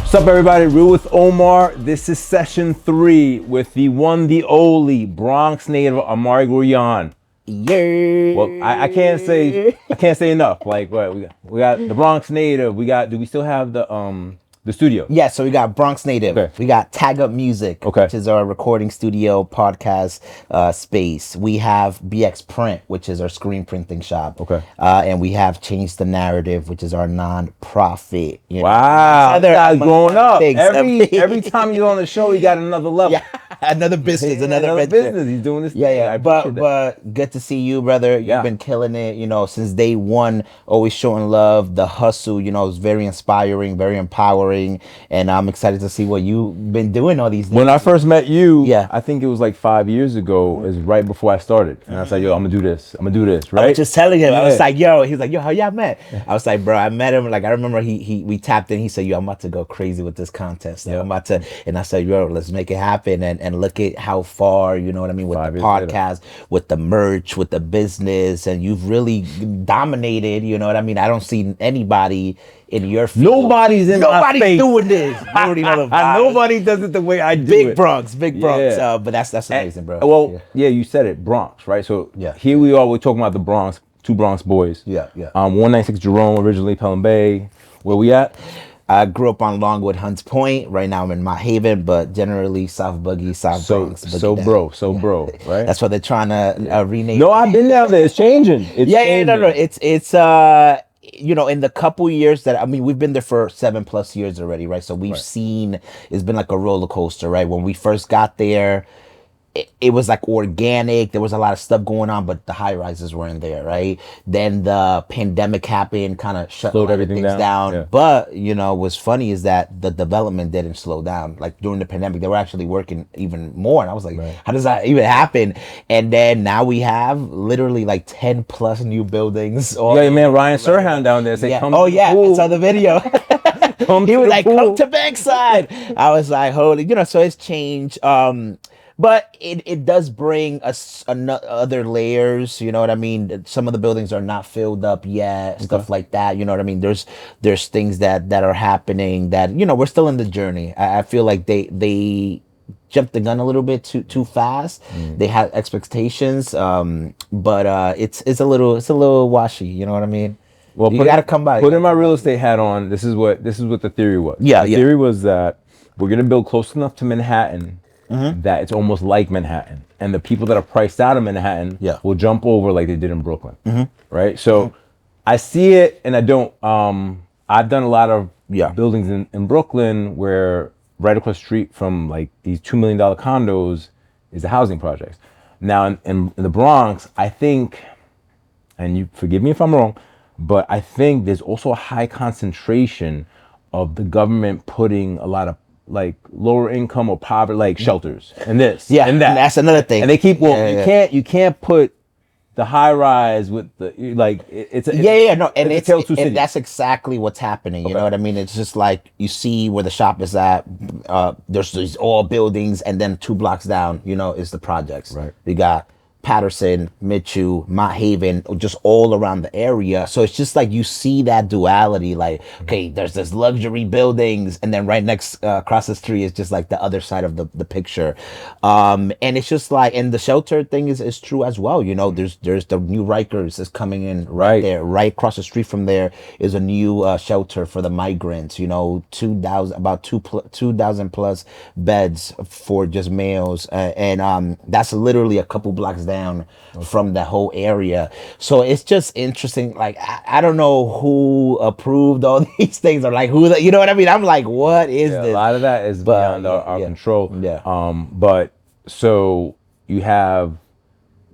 What's up, everybody? Real with Omar. This is session 3 with the one, the only Bronx Native Amaury Grullon. Yeah. Well, I can't say enough. Like, what we got the Bronx Native. Do we still have the studio? Yeah, so we got Bronx Native. Okay. We got Tag Up Music, Okay. which is our recording studio podcast space. We have BX Print, which is our screen printing shop. Okay. And we have Change the Narrative, which is our non-profit. You know, Wow, other- this guy's among growing other up. things. Every time he's on the show, he got another level. Yeah, another business, another venture. business. He's doing this. Yeah, thing. yeah. I appreciate that. But good to see you, brother. You've Yeah. been killing it, you know, since day one, always showing love. The hustle, you know, is very inspiring, very empowering. And I'm excited to see what you've been doing all these days. When I first met you, Yeah. I think it was like 5 years ago. It was right before I started, and I said, "Yo, I'm gonna do this. Right?" I was just telling him, I Yeah. was like, yo, he was like, yo, how y'all met? I was like, bro, I met him. Like, I remember we tapped in. He said, yo, I'm about to go crazy with this contest. Yeah. I'm about to, and I said, yo, let's make it happen. And look at how far, you know what I mean, with 5 the years later. podcast, with the merch, with the business, and you've really dominated, you know what I mean? I don't see anybody in your field. Nobody's in my face. doing this. You already know the vibes. Nobody does it the way I do Big it. Bronx. Yeah. But that's amazing, bro. Well, yeah, you said it, Bronx, right? So Yeah. here we are. We're talking about the Bronx, two Bronx boys. Yeah, yeah. 196 Jerome, originally Pelham Bay. Where we at? I grew up on Longwood, Hunts Point. Right now I'm in Mount Haven, but generally South Boogie, South Bronx. Boogie down. Bro, right? That's why they're trying to rename. No, I've been down there. It's changing. It's changing. No. It's you know, in the couple years that, I mean, we've been there for 7+ years already, right? So we've seen, it's been like a roller coaster, right? When we first got there, it was like organic. There was a lot of stuff going on, but the high rises weren't there, right? Then the pandemic happened, kind of shut Slowed a lot of everything things down. down. Yeah. But, you know, what's funny is that the development didn't slow down. Like during the pandemic, they were actually working even more. And I was like, how does that even happen? And then now we have literally like 10+ new buildings. You got your man Ryan Serhan down there. Say, Yeah. come Oh, to the yeah. pool. I saw the video. He was like, come to Bankside. I was like, holy, you know, so it's changed. But it does bring us other layers, you know what I mean? Some of the buildings are not filled up yet, stuff like that, you know what I mean? There's things that are happening that, you know, we're still in the journey. I feel like they jumped the gun a little bit too fast. They had expectations, but it's a little washy, you know what I mean? Well, you gotta come by. Putting my real estate hat on, this is what the theory was. Yeah, the yeah. theory was that we're gonna build close enough to Manhattan that it's almost like Manhattan, and the people that are priced out of Manhattan will jump over like they did in Brooklyn, right? So I see it, and I don't. I've done a lot of buildings in Brooklyn where right across the street from like these $2 million condos is the housing projects. Now in the Bronx, I think, and you forgive me if I'm wrong, but I think there's also a high concentration of the government putting a lot of like lower income or poverty, like shelters and this and that. And that's another thing. And they keep, you can't put the high rise with the, like, it's a no, and it's a tale of two cities. and that's exactly what's happening. You know what I mean? It's just like you see where the shop is at. There's these all buildings, and then 2 blocks down, you know, is the projects. Right. We got Patterson, Mitchell, Mount Haven, just all around the area. So it's just like you see that duality, like, okay, there's this luxury buildings, and then right next across the street is just like the other side of the picture. And it's just like, and the shelter thing is true as well. You know, there's the new Rikers is coming in right there. Right across the street from there is a new shelter for the migrants, you know, 2,000 plus beds for just males. And that's literally a couple blocks down from the whole area. So it's just interesting. Like, I don't know who approved all these things, or like who, you know what I mean? I'm like, what is this? A lot of that is beyond our control. Yeah. But so you have,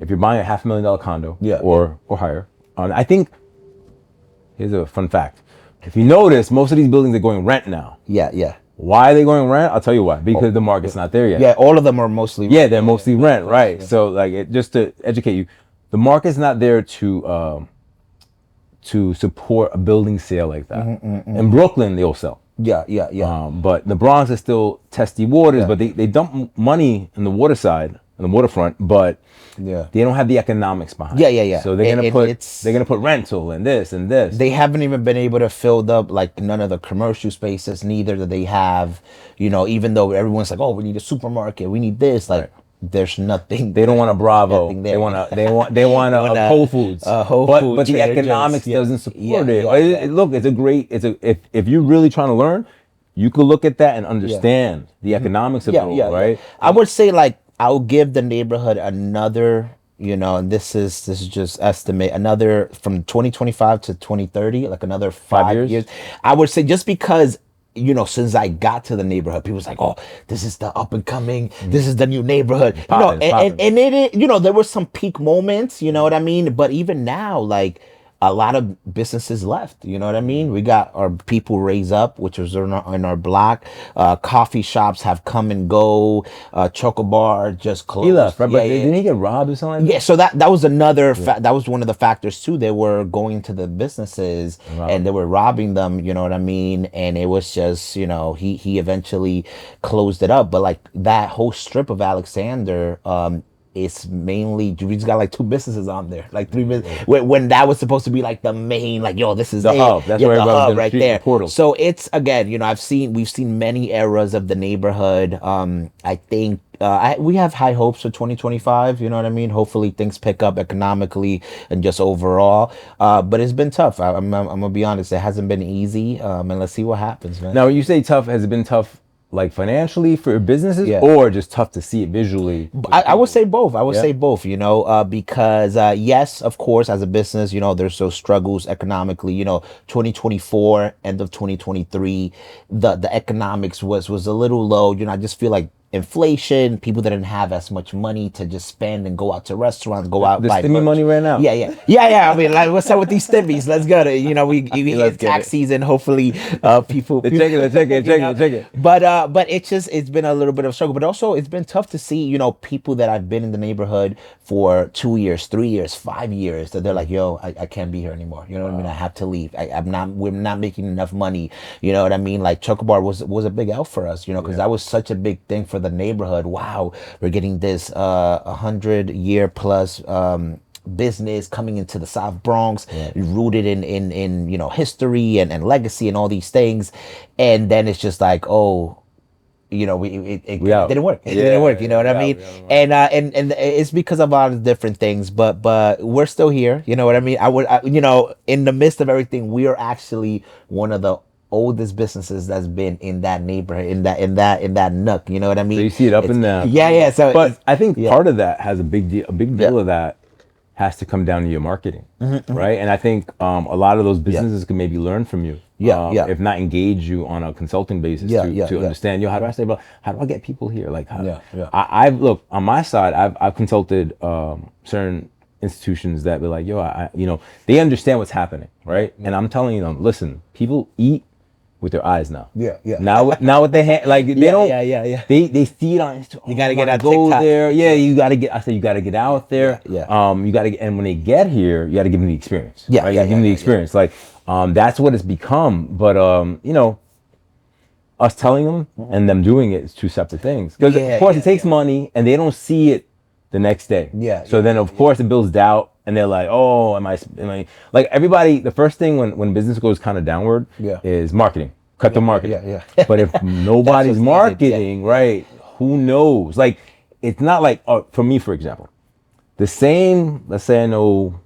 if you're buying a $500,000 condo or higher, I think, here's a fun fact. If you notice, most of these buildings are going rent now. Yeah. Why are they going rent? I'll tell you why. Because the market's not there yet. Yeah, all of them are mostly rent. Yeah, they're mostly rent, right? Yeah. So, like, just to educate you, the market's not there to support a building sale like that. In Brooklyn, they'll sell. Yeah. But the Bronx is still testy waters, but they dump money in the water side on the waterfront, but they don't have the economics behind it. Yeah. So they're gonna put rental and this and this. They haven't even been able to fill up like none of the commercial spaces. Neither do they have, even though everyone's like, oh, we need a supermarket, we need this. Like, there's nothing. They don't want a Bravo. They want a Whole Foods. But the economics doesn't support it. Look, if you're really trying to learn, you could look at that and understand the economics of it all, right? I would say like I'll give the neighborhood another, and this is just estimate, another from 2025 to 2030, like another 5 years. I would say just because since I got to the neighborhood, people was like, "Oh, this is the up and coming. This is the new neighborhood." And it, there were some peak moments. You know what I mean? But even now, like a lot of businesses left. You know what I mean? We got our people raise up, which was in our block. Coffee shops have come and go. Choco Bar just closed. He left, right? But didn't he get robbed or something? Yeah. So that was another. That was one of the factors too. They were going to the businesses and they were robbing them. You know what I mean? And it was just he eventually closed it up. But like that whole strip of Alexander. It's mainly we just got like 2 businesses on there, like 3 businesses. When that was supposed to be like the main, like this is the hub. That's where the hub right there. Portal. So it's again, we've seen many eras of the neighborhood. I think we have high hopes for 2025. You know what I mean? Hopefully things pick up economically and just overall. But it's been tough. I'm gonna be honest. It hasn't been easy. And let's see what happens, man. Now, when you say tough, has it been tough? Like financially for businesses, or just tough to see it visually? I would say both. Say both. Because yes, of course, as a business, there's those struggles economically. 2024, end of 2023, the economics was a little low. I just feel like inflation, people didn't have as much money to just spend and go out to restaurants, go out. The stimmy money ran out. Yeah. I mean, like, what's up with these stimmies? Let's go to, we hit tax season. Hopefully, people. Check it. But it's been a little bit of a struggle. But also, it's been tough to see, people that I've been in the neighborhood for 2 years, 3 years, 5 years, that they're like, yo, I can't be here anymore. You know what I mean? I have to leave. We're not making enough money. You know what I mean? Like Choco Bar was a big L for us, because that was such a big thing for the neighborhood. Wow, we're getting this 100-year plus business coming into the South Bronx, rooted in history and legacy and all these things, and then it's just like, oh, it didn't work. It didn't work. You know what I mean? And it's because of a lot of different things, but we're still here. You know what I mean? In the midst of everything, we are actually one of the oldest businesses that's been in that neighborhood, in that nook. You know what I mean? So you see it up and down. Yeah. So, but I think part of that has a big deal of that has to come down to your marketing, right? And I think a lot of those businesses can maybe learn from you. If not engage you on a consulting basis to understand, how do I get people here? Like, I've look on my side, I've consulted certain institutions that be like, they understand what's happening, right? And I'm telling them, listen, people eat with their eyes now. Now with their hand, like they don't. They see it on Instagram. You gotta get out. Go there. Yeah, you gotta get. I said you gotta get out there. You gotta. And when they get here, you gotta give them the experience. Give them the experience. Like, that's what it's become. But us telling them and them doing it is 2 separate things. Because of course it takes money, and they don't see it the next day. So then of course it builds doubt. And they're like, oh, am I like everybody? The first thing when business goes kind of downward is marketing. Cut the marketing. But if nobody's marketing, right? Who knows? Like, it's not like for me, for example, the same. Let's say I know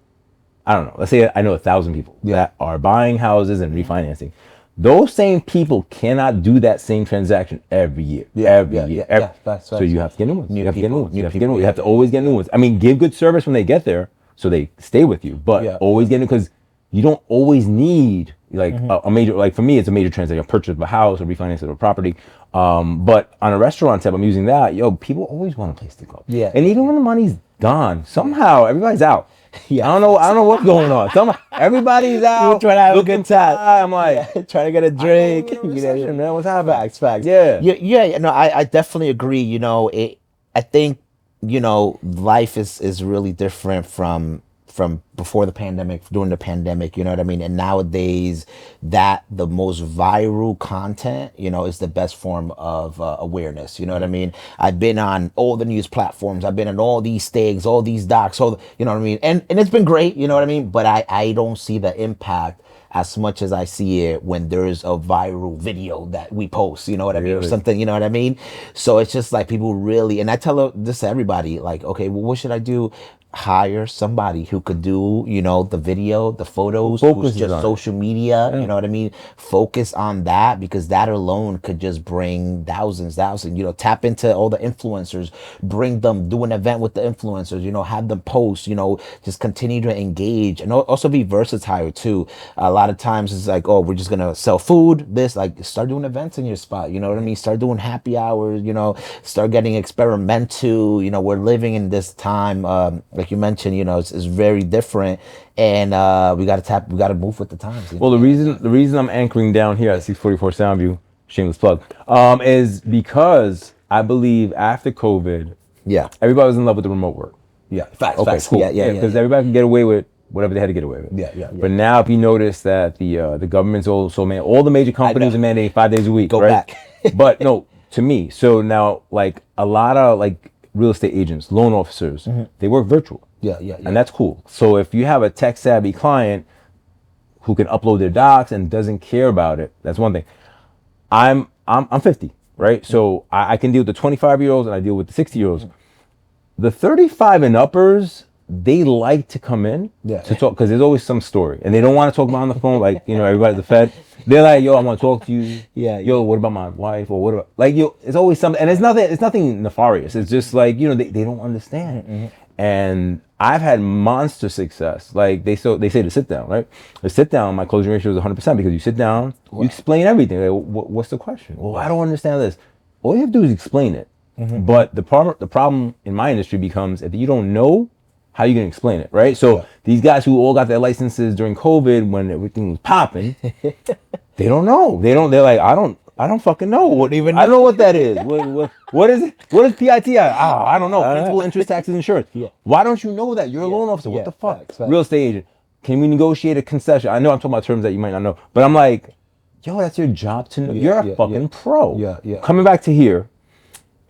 1,000 people that are buying houses and refinancing. Those same people cannot do that same transaction every year. Every year. So you have to get new ones. You have to always get new ones. I mean, give good service when they get there, so they stay with you, but always get it, because you don't always need like a major, like for me, it's a major transaction, a purchase of a house or refinance of a property. But on a restaurant tab, I'm using that. People always want a place to go. And even when the money's gone, somehow everybody's out. I don't know what's going on. Everybody's out. Trying to have a good time. I'm like trying to get a drink. Man, what's happening? Facts. Yeah. No, I definitely agree. I think life is really different from from before the pandemic, during the pandemic, you know what I mean? And nowadays, that the most viral content, you know, is the best form of awareness. You know what I mean? I've been on all the news platforms. I've been on all these things, all these docs, you know what I mean? And it's been great, you know what I mean? But I don't see the impact as much as I see it when there's a viral video that we post, you know what I mean, or something, you know what I mean? So it's just like people really, and I tell this to everybody, like, okay, well, what should I do? Hire somebody who could do, you know, the video, the photos, who's just social media, you know what I mean? Focus on that, because that alone could just bring thousands, you know, tap into all the influencers, bring them, do an event with the influencers, you know, have them post, you know, just continue to engage, and also be versatile too. A lot of times it's like, oh, we're just gonna sell food, this, like, start doing events in your spot, you know what I mean? Start doing happy hours, you know, start getting experimental, you know, we're living in this time, like you mentioned, you know, it's very different, and we gotta move with the times. Well, the reason I'm anchoring down here at 644 Soundview, shameless plug, is because I believe after COVID, everybody was in love with the remote work. Facts. Cool. Because everybody can get away with whatever they had to get away with. But now, if you notice that the government's also all the major companies are mandating 5 days a week. Go right? back. But no, to me, so now, like, a lot of like real estate agents, loan officers, they work virtual. And that's cool. So if you have a tech savvy client who can upload their docs and doesn't care about it, that's one thing. I'm 50, right? So I can deal with the 25-year-olds and I deal with the 60-year-olds. The 35 and uppers, they like to come in to talk, because there's always some story, and they don't want to talk about on the phone, like, you know, everybody at the Fed. They're like, yo, I want to talk to you. Yo, what about my wife? Or what about, like, yo, it's always something, and it's nothing nefarious. It's just like, you know, they don't understand. And I've had monster success. Like, they say to sit down, right? The sit down, my closing ratio is 100%, because you sit down, you explain everything. Like, what's the question? Well, I don't understand this. All you have to do is explain it. But the problem in my industry becomes, if you don't know, how are you gonna explain it, right? So these guys who all got their licenses during COVID when everything was popping, they don't know. They're like, I don't fucking know. I don't know what that is. What is it? What is PIT? I don't know. Principal, interest, taxes, insurance. Why don't you know that? You're a loan officer. What the fuck? Facts. Real estate agent. Can we negotiate a concession? I know I'm talking about terms that you might not know, but I'm like, yo, that's your job to know. You're a fucking pro. Coming back to here,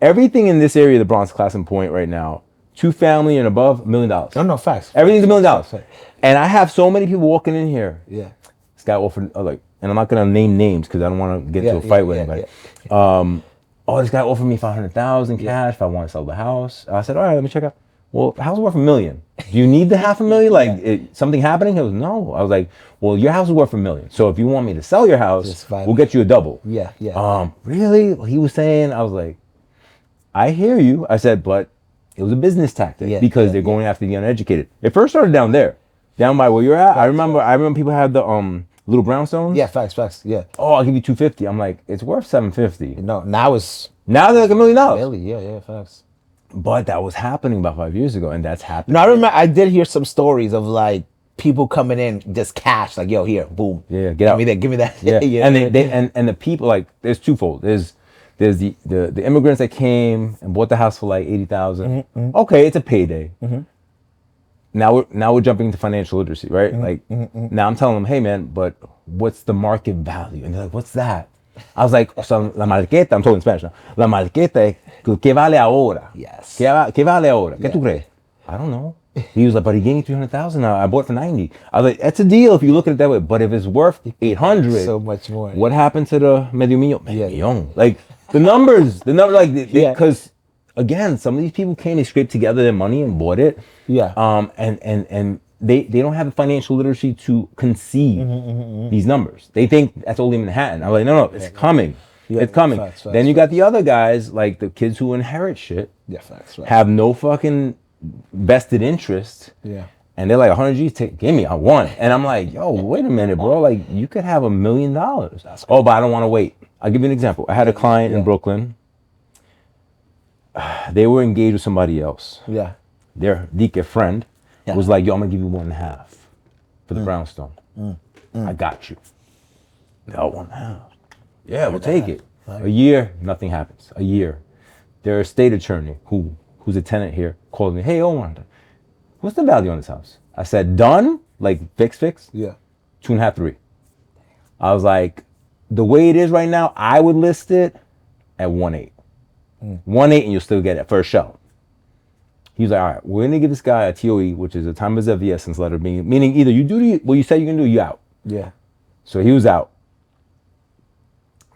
everything in this area of the Bronx Class and Point right now, 2-family and above, $1 million. No, facts. Everything's $1 million. And I have so many people walking in here. This guy offered, like, and I'm not gonna name names because I don't want to get into a fight with anybody. This guy offered me $500,000 cash if I want to sell the house. I said, all right, let me check out. Well, the house is worth $1 million. Do you need the $500,000? Like, something happening? He goes, no. I was like, well, your house is worth $1 million. So if you want me to sell your house, we'll get you a double. Really? He was saying. I was like, I hear you. I said, but it was a business tactic because they're going after the uneducated. It first started down there, down by where you're at. I remember people had the little brownstones. Facts. Oh, I'll give you $250. I'm like, it's worth $750. No, now they're like $1 million. Really? Facts. But that was happening about 5 years ago, and that's happening. No, I remember I did hear some stories of like people coming in just cash, like, yo, here, boom. Get out. Give me that. And the people, like, there's twofold. There's the immigrants that came and bought the house for like $80,000. Okay, it's a payday. Now we're jumping into financial literacy, right? Now I'm telling them, hey man, but what's the market value? And they're like, what's that? I was like, so la marqueta, I'm talking in Spanish now. La marqueta, ¿qué vale ahora? Yes. ¿Qué vale ahora? ¿Qué tú crees? I don't know. He was like, but he gave me $300,000. I bought it for $90,000. I was like, that's a deal if you look at it that way. But if it's worth $800,000, so much more. What happened to the medio millón? Like the numbers, like, because again, some of these people came, they scraped together their money and bought it. And they don't have the financial literacy to conceive these numbers. They think that's only Manhattan. I'm like, no, it's coming. It's coming. Facts, then you got the other guys, like the kids who inherit shit, have no fucking vested interest. And they're like, 100 G's, give me, I want it. And I'm like, yo, wait a minute, bro. Like, you could have $1 million. Oh, but I don't want to wait. I'll give you an example. I had a client in Brooklyn. They were engaged with somebody else. Their Dike friend was like, yo, I'm going to give you 1.5 for the brownstone. I got you. No, 1.5. Yeah, we'll take it. A year, nothing happens. A year. Their estate attorney, who's a tenant here, called me, hey, Omar, what's the value on this house? I said, done, like fix. Yeah. 2.5, 3. I was like, the way it is right now, I would list it at 1.8. 1.8 and you'll still get it for a show. He was like, all right, we're gonna give this guy a TOE, which is a time of the essence letter, meaning either you do what you said you're gonna do, you out. Yeah. So he was out.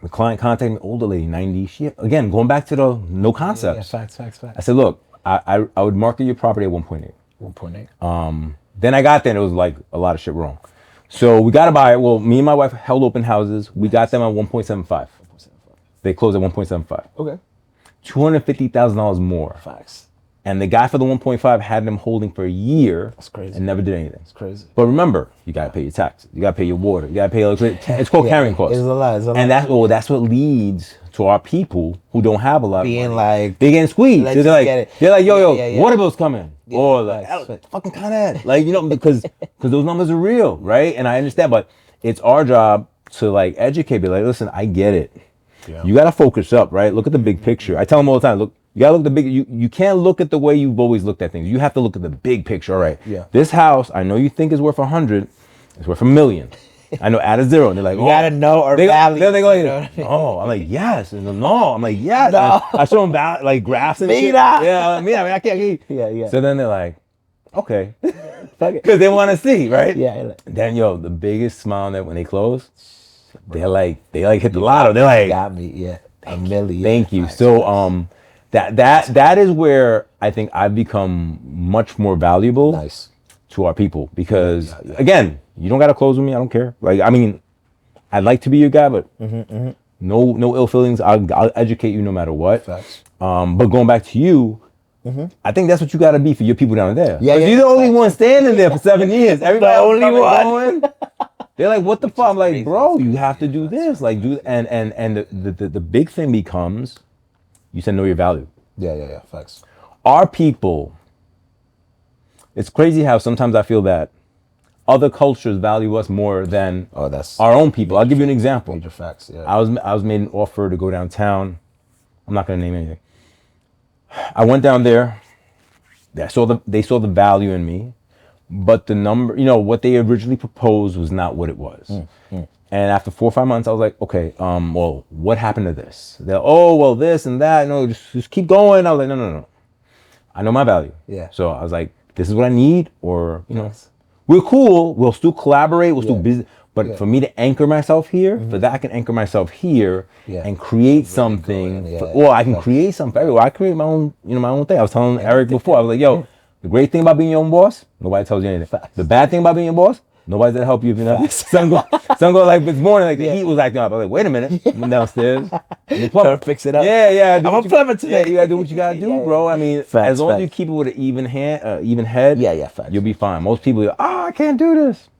The client contacted me, older lady, 90. She, again, going back to the no concepts. Yeah, facts. I said, look, I would market your property at 1.8. 1.8. Then I got there and it was like a lot of shit wrong. So we got to buy it. Well, me and my wife held open houses. We got them at 1.75. They closed at 1.75. Okay. $250,000 more. Facts. And the guy for the 1.5 had them holding for a year. That's crazy. And never did anything. That's crazy. But remember, you got to pay your taxes. You got to pay your water. You got to pay electricity. It's called carrying costs. It's a lot. And that's what leads to our people who don't have a lot being of money. like, they're getting squeezed. They're like, yo, water bill's coming. Yeah, or like, fucking kind of like, you know, because those numbers are real, right? And I understand, but it's our job to like educate, be like, listen, I get it. Yeah. You got to focus up, right? Look at the big picture. I tell them all the time, look, you got to look at the big, you can't look at the way you've always looked at things. You have to look at the big picture, all right? Yeah. This house, I know you think is worth 100, it's worth $1 million. I know, add a zero. And they're like, you gotta know our value. They go, you know what I mean? Oh, I'm like, yes. And no, I'm like, yes. No. I show them like graphs and shit. Yeah, I can't. Yeah. So then they're like, okay. Because they want to see, right? Yeah. Then, the biggest smile on that when they close, they like hit the lotto. They're like, got me, yeah. $1 million. Thank you. Nice. So, that is where I think I've become much more valuable to our people because, again, you don't got to close with me. I don't care. Like, I mean, I'd like to be your guy, but no ill feelings. I'll educate you no matter what. Facts. But going back to you, I think that's what you got to be for your people down there. Yeah, you're the only one standing there for 7 years. Everybody the only one. Going, they're like, what the fuck? I'm like, bro, you have to do this. Like, and the big thing becomes, you said know your value. Yeah. Facts. Our people, it's crazy how sometimes I feel that other cultures value us more than our own people. I'll give you an example. Major facts, yeah. I was made an offer to go downtown. I'm not going to name anything. I went down there. They saw the value in me, but the number, what they originally proposed was not what it was. And after 4 or 5 months, I was like, okay, well, what happened to this? They're, oh, well, this and that. No, just keep going. I was like, no. I know my value. Yeah. So I was like, this is what I need, or we're cool. We'll still collaborate. We'll still busy. But for me to anchor myself here, for that I can anchor myself here and create something. I can create something everywhere. I create my own, my own thing. I was telling Eric before. I was like, yo, the great thing about being your own boss, nobody tells you anything. The bad thing about being your boss, nobody's there to help you. Some go like this morning, like the heat was acting up. I was like, wait a minute, I'm downstairs. Fix it up. Yeah. I'm a plumber today. Yeah, you gotta do what you gotta do, bro. I mean, as long as you keep it with an even head, you'll be fine. Most people, I can't do this.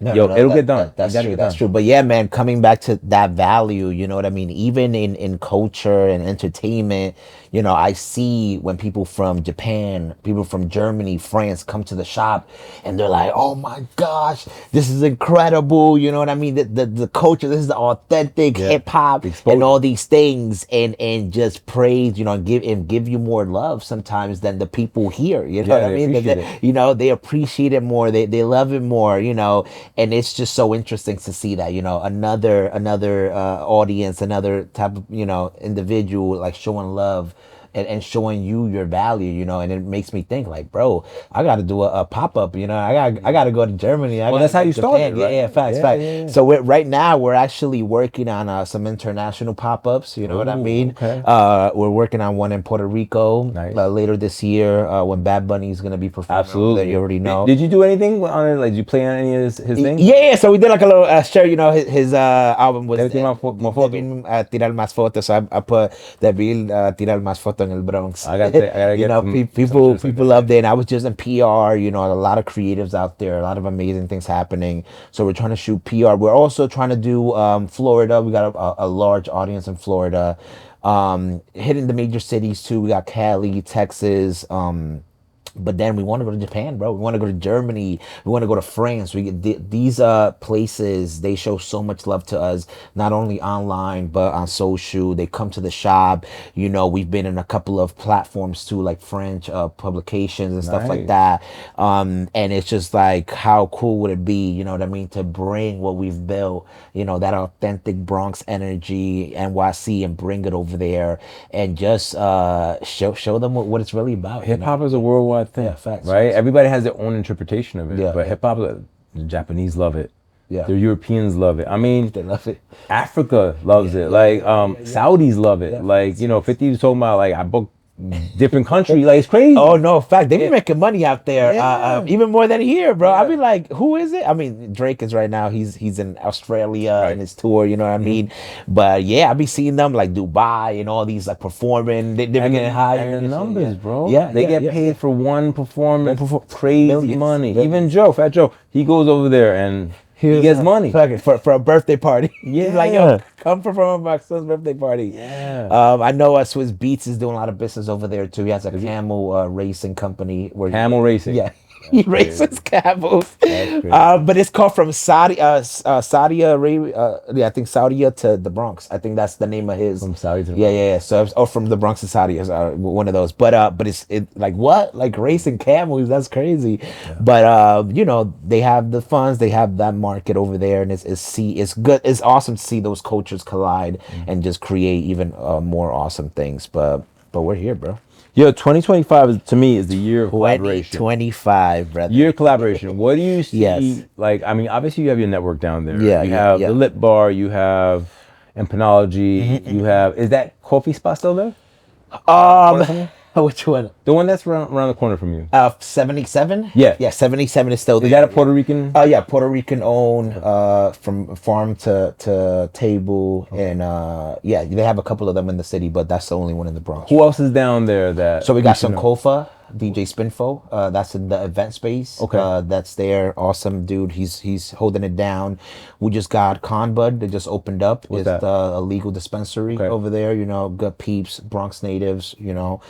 It'll get done. That's true. But yeah, man, coming back to that value, you know what I mean? Even in culture and entertainment, I see when people from Japan, people from Germany, France come to the shop and they're like, oh my gosh, this is incredible. You know what I mean? The culture, this is the authentic hip hop and all these things and just praise, and give you more love sometimes than the people here. You know what I mean? They appreciate it more. They love it more, and it's just so interesting to see that, another audience, another type of, individual like showing love and showing you your value, and it makes me think like, bro, I got to do a pop-up, I got to go to Germany. That's how you started, right? Yeah, facts. Yeah. So right now we're actually working on some international pop-ups, you know what I mean? Okay. We're working on one in Puerto Rico later this year when Bad Bunny is going to be performing. Absolutely. You already know. Did you do anything on it? Like, did you play on any of his things? Yeah, so we did like a little share, his album was Debí tirar más fotos. So I put Debí tirar más fotos en el Bronx. I gotta get people loved it. And I was just in PR, a lot of creatives out there, a lot of amazing things happening. So we're trying to shoot PR. We're also trying to do Florida. We got a large audience in Florida. Hitting the major cities too. We got Cali, Texas, But then we want to go to Japan, bro. We want to go to Germany. We want to go to France. We get these places. They show so much love to us, not only online but on social. They come to the shop. You know, we've been in a couple of platforms too, like French publications and stuff like that. And it's just like, how cool would it be? You know what I mean? To bring what we've built, you know, that authentic Bronx energy, NYC, and bring it over there, and just show them what it's really about. Hip hop is a worldwide thing, facts, right? facts. Everybody has their own interpretation of it, Yeah, but hip hop, the Japanese love it. Yeah. The Europeans love it. I mean, They love it. Africa loves it. Like, Saudis love it. Like, you know, 50 was talking about, like, I booked different country, like, it's crazy. Oh no, in fact, they be making money out there, Yeah. even more than here, bro. I be like, who is it? I mean, Drake is right now. He's in Australia in his tour. You know what I mean? But yeah, I be seeing them like Dubai and all these like performing. They're getting higher And the and numbers, bro. Yeah, they get paid for one performance. Crazy Millions. money. Millions. Even Joe, Fat Joe, he goes over there and he gets money. for a birthday party. He's like, Yeah. yo, come perform at my son's birthday party. Yeah. I know Swiss Beats is doing a lot of business over there too. He has a camel racing company where Camel racing. Yeah. He races camels. crazy. But it's called from Saudi Arabia. Yeah, I think Saudi to the Bronx. I think that's the name of his. From Saudi to the Yeah. So or from the Bronx to Saudi, one of those. But it's like what? Like racing camels? That's crazy. Yeah. But you know, they have the funds. They have that market over there, and it's good. It's awesome to see those cultures collide and just create even more awesome things. But we're here, bro. Yo, 2025 to me is the year of collaboration. 2025, brother. Year of collaboration. What do you see? Yes. Like, I mean, obviously you have your network down there. Yeah, you yeah, have the Lip Bar. You have Empanology. You have, is that coffee spot still there? Which one? The one that's around the corner from you. 77? Yeah. 77 is still there. Is that a Puerto Rican? Yeah, Puerto Rican owned, from farm to table, and yeah, they have a couple of them in the city, but that's the only one in the Bronx. Who else is down there that? So we got some Kofa, DJ Spinfo. That's in the event space. Okay. That's there. Awesome dude. He's holding it down. We just got Con Bud. They just opened up. What's it's that? a legal dispensary over there. You know, good peeps, Bronx natives. You know.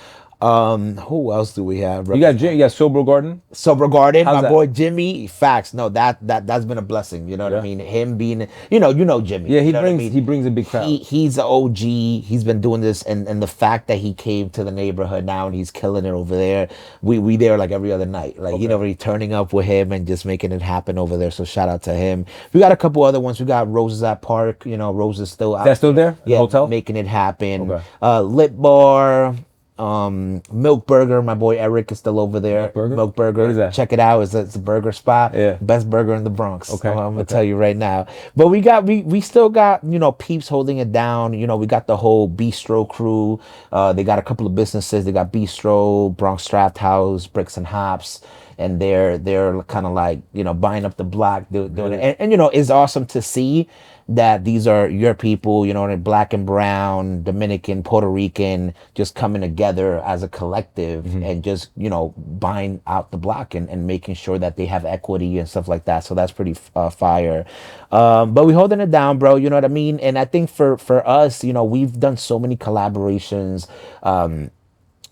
Who else do we have? You got Sober Garden. Sober Garden. How's my that? boy Jimmy. Facts. No, that's been a blessing. You know what I mean? Him being, you know Jimmy. Yeah, you know he brings a big crowd. He's an OG. He's been doing this, and the fact that he came to the neighborhood now and he's killing it over there. We there like every other night. Like you know, really turning up with him and just making it happen over there. So shout out to him. We got a couple other ones. We got Roses at Park. You know, Roses still out. That's still there? Yeah, Hotel? making it happen. Okay. Lip Bar. Milk Burger, my boy Eric is still over there. Milk Burger. What is that? Check it out. It's a burger spot. Yeah. Best burger in the Bronx. Okay. I'm gonna tell you right now. But we still got, you know, peeps holding it down. You know, we got the whole Bistro crew. They got a couple of businesses. They got Bistro, Bronx Draft House, Bricks and Hops. And they're kind of like, you know, buying up the block, doing it. And you know, it's awesome to see that these are your people, you know, black and brown, Dominican, Puerto Rican, just coming together as a collective and just, you know, buying out the block and making sure that they have equity and stuff like that. So that's pretty fire. But we holding it down, bro. You know what I mean? And I think for us, you know, we've done so many collaborations,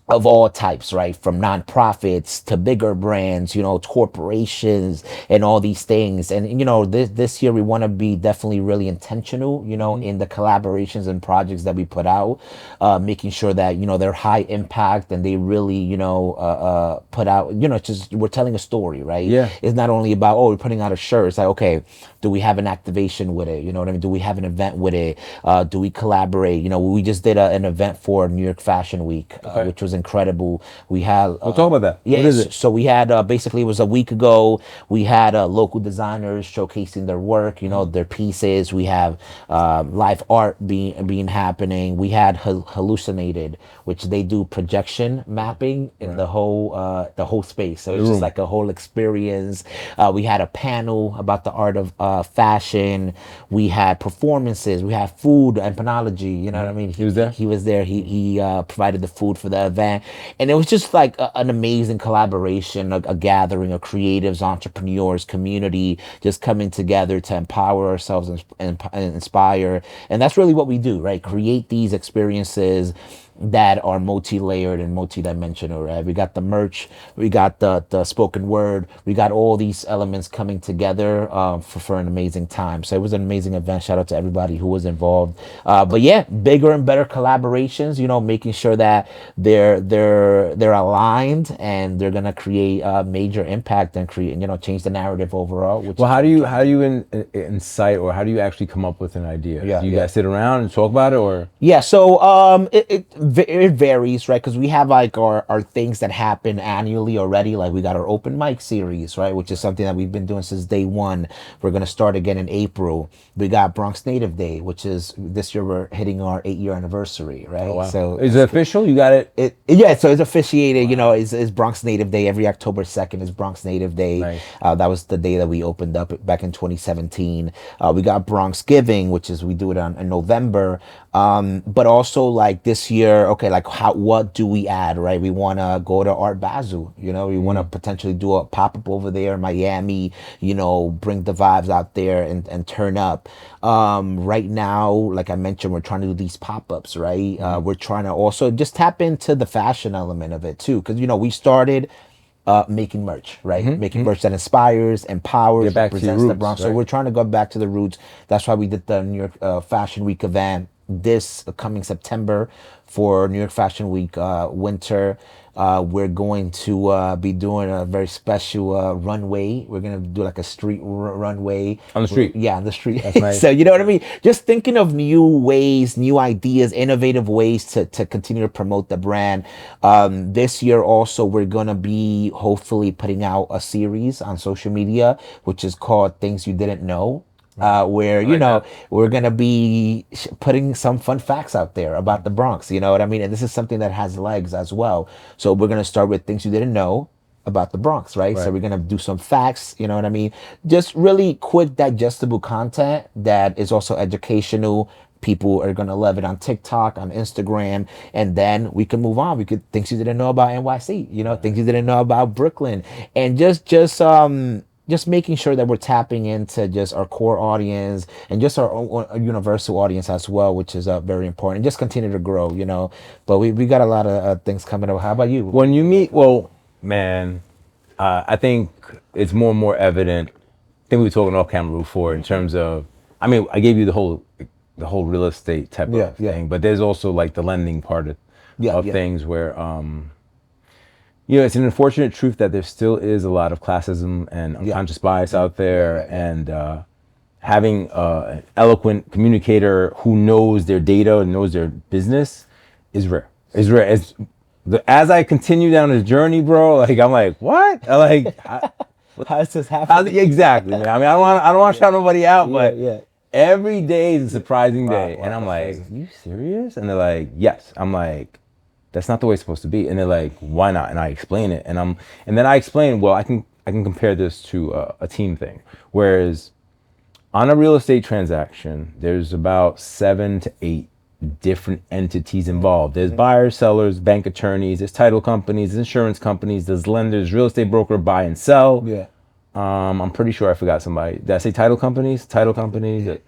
of all types, right? From nonprofits to bigger brands, you know, corporations and all these things. And, you know, this year we want to be definitely really intentional, you know, in the collaborations and projects that we put out, making sure that, you know, they're high impact and they really, you know, put out, you know, just we're telling a story, right? Yeah. It's not only about, oh, we're putting out a shirt. It's like, okay, do we have an activation with it? You know what I mean? Do we have an event with it? Do we collaborate? You know, we just did an event for New York Fashion Week, which was incredible. We had we'll talk about that. Yeah, what is it? So we had basically, it was a week ago. We had local designers showcasing their work, you know, their pieces. We have live art being happening. We had Hallucinated, which they do projection mapping in the whole space. So it's just like a whole experience. We had a panel about the art of fashion. We had performances. We had food and panology. You know what I mean? He was there. He was there. He provided the food for the event, and it was just like an amazing collaboration, a gathering of creatives, entrepreneurs, community, just coming together to empower ourselves and inspire. And that's really what we do, right? Create these experiences that are multi-layered and multi-dimensional, right? We got the merch, we got the spoken word, we got all these elements coming together for an amazing time. So it was an amazing event. Shout out to everybody who was involved. But yeah, bigger and better collaborations. Making sure that they're aligned and they're gonna create a major impact and create change the narrative overall. Well, how do you incite, or how do you actually come up with an idea? Yeah, Do you guys sit around and talk about it, or? Yeah, so it varies, right? Because we have like our things that happen annually already. Like we got our open mic series, right? Which is something that we've been doing since day one. We're gonna start again in April. We got Bronx Native Day, which is this year we're hitting our 8-year anniversary, right? Oh, wow. So is it official? You got it? Yeah, so it's officiated. Wow. It's Bronx Native Day. Every October 2nd is Bronx Native Day. Nice. That was the day that we opened up back in 2017. We got Bronx Giving, which is we do it in November. But also like this year, okay, like what do we add, right? We want to go to Art Basel, we want to potentially do a pop-up over there in Miami, bring the vibes out there and turn up. Right now, like I mentioned, we're trying to do these pop-ups, right? We're trying to also just tap into the fashion element of it too, because we started making merch, right? Making merch that inspires, empowers, represents the Bronx. Right? So we're trying to go back to the roots. That's why we did the New York Fashion Week event this coming September for New York Fashion Week winter. We're going to be doing a very special runway. We're going to do like a street runway. On the street? Yeah, on the street. That's nice. So, you know what I mean? Just thinking of new ways, new ideas, innovative ways to continue to promote the brand. This year also, we're going to be hopefully putting out a series on social media, which is called Things You Didn't Know. Where we're gonna be putting some fun facts out there about the Bronx, you know what I mean? And this is something that has legs as well. So we're gonna start with things you didn't know about the Bronx, right? So we're gonna do some facts, you know what I mean? Just really quick, digestible content that is also educational. People are gonna love it on TikTok, on Instagram, and then we can move on. We could things you didn't know about NYC, things you didn't know about Brooklyn, and just making sure that we're tapping into just our core audience and just our own universal audience as well, which is very important. And just continue to grow, But we got a lot of things coming up. How about you? When you meet, I think it's more and more evident. I think we were talking off camera before in terms of, I gave you the whole real estate type of thing, but there's also like the lending part of things where, it's an unfortunate truth that there still is a lot of classism and unconscious bias out there, and having an eloquent communicator who knows their data and knows their business is rare. It's rare. As I continue down this journey, bro, like I'm like, what? How does this happen? Exactly, man. I don't want to shout nobody out, but every day is a surprising day, and I'm like, are you serious? And they're like, yes. I'm like, that's not the way it's supposed to be. And they're like, why not? And I explain it. And then I explain, well, I can compare this to a team thing. Whereas on a real estate transaction, there's about 7 to 8 different entities involved. There's buyers, sellers, bank attorneys, there's title companies, there's insurance companies, there's lenders, real estate broker, buy and sell. Yeah. I'm pretty sure I forgot somebody. Did I say title companies? Title companies?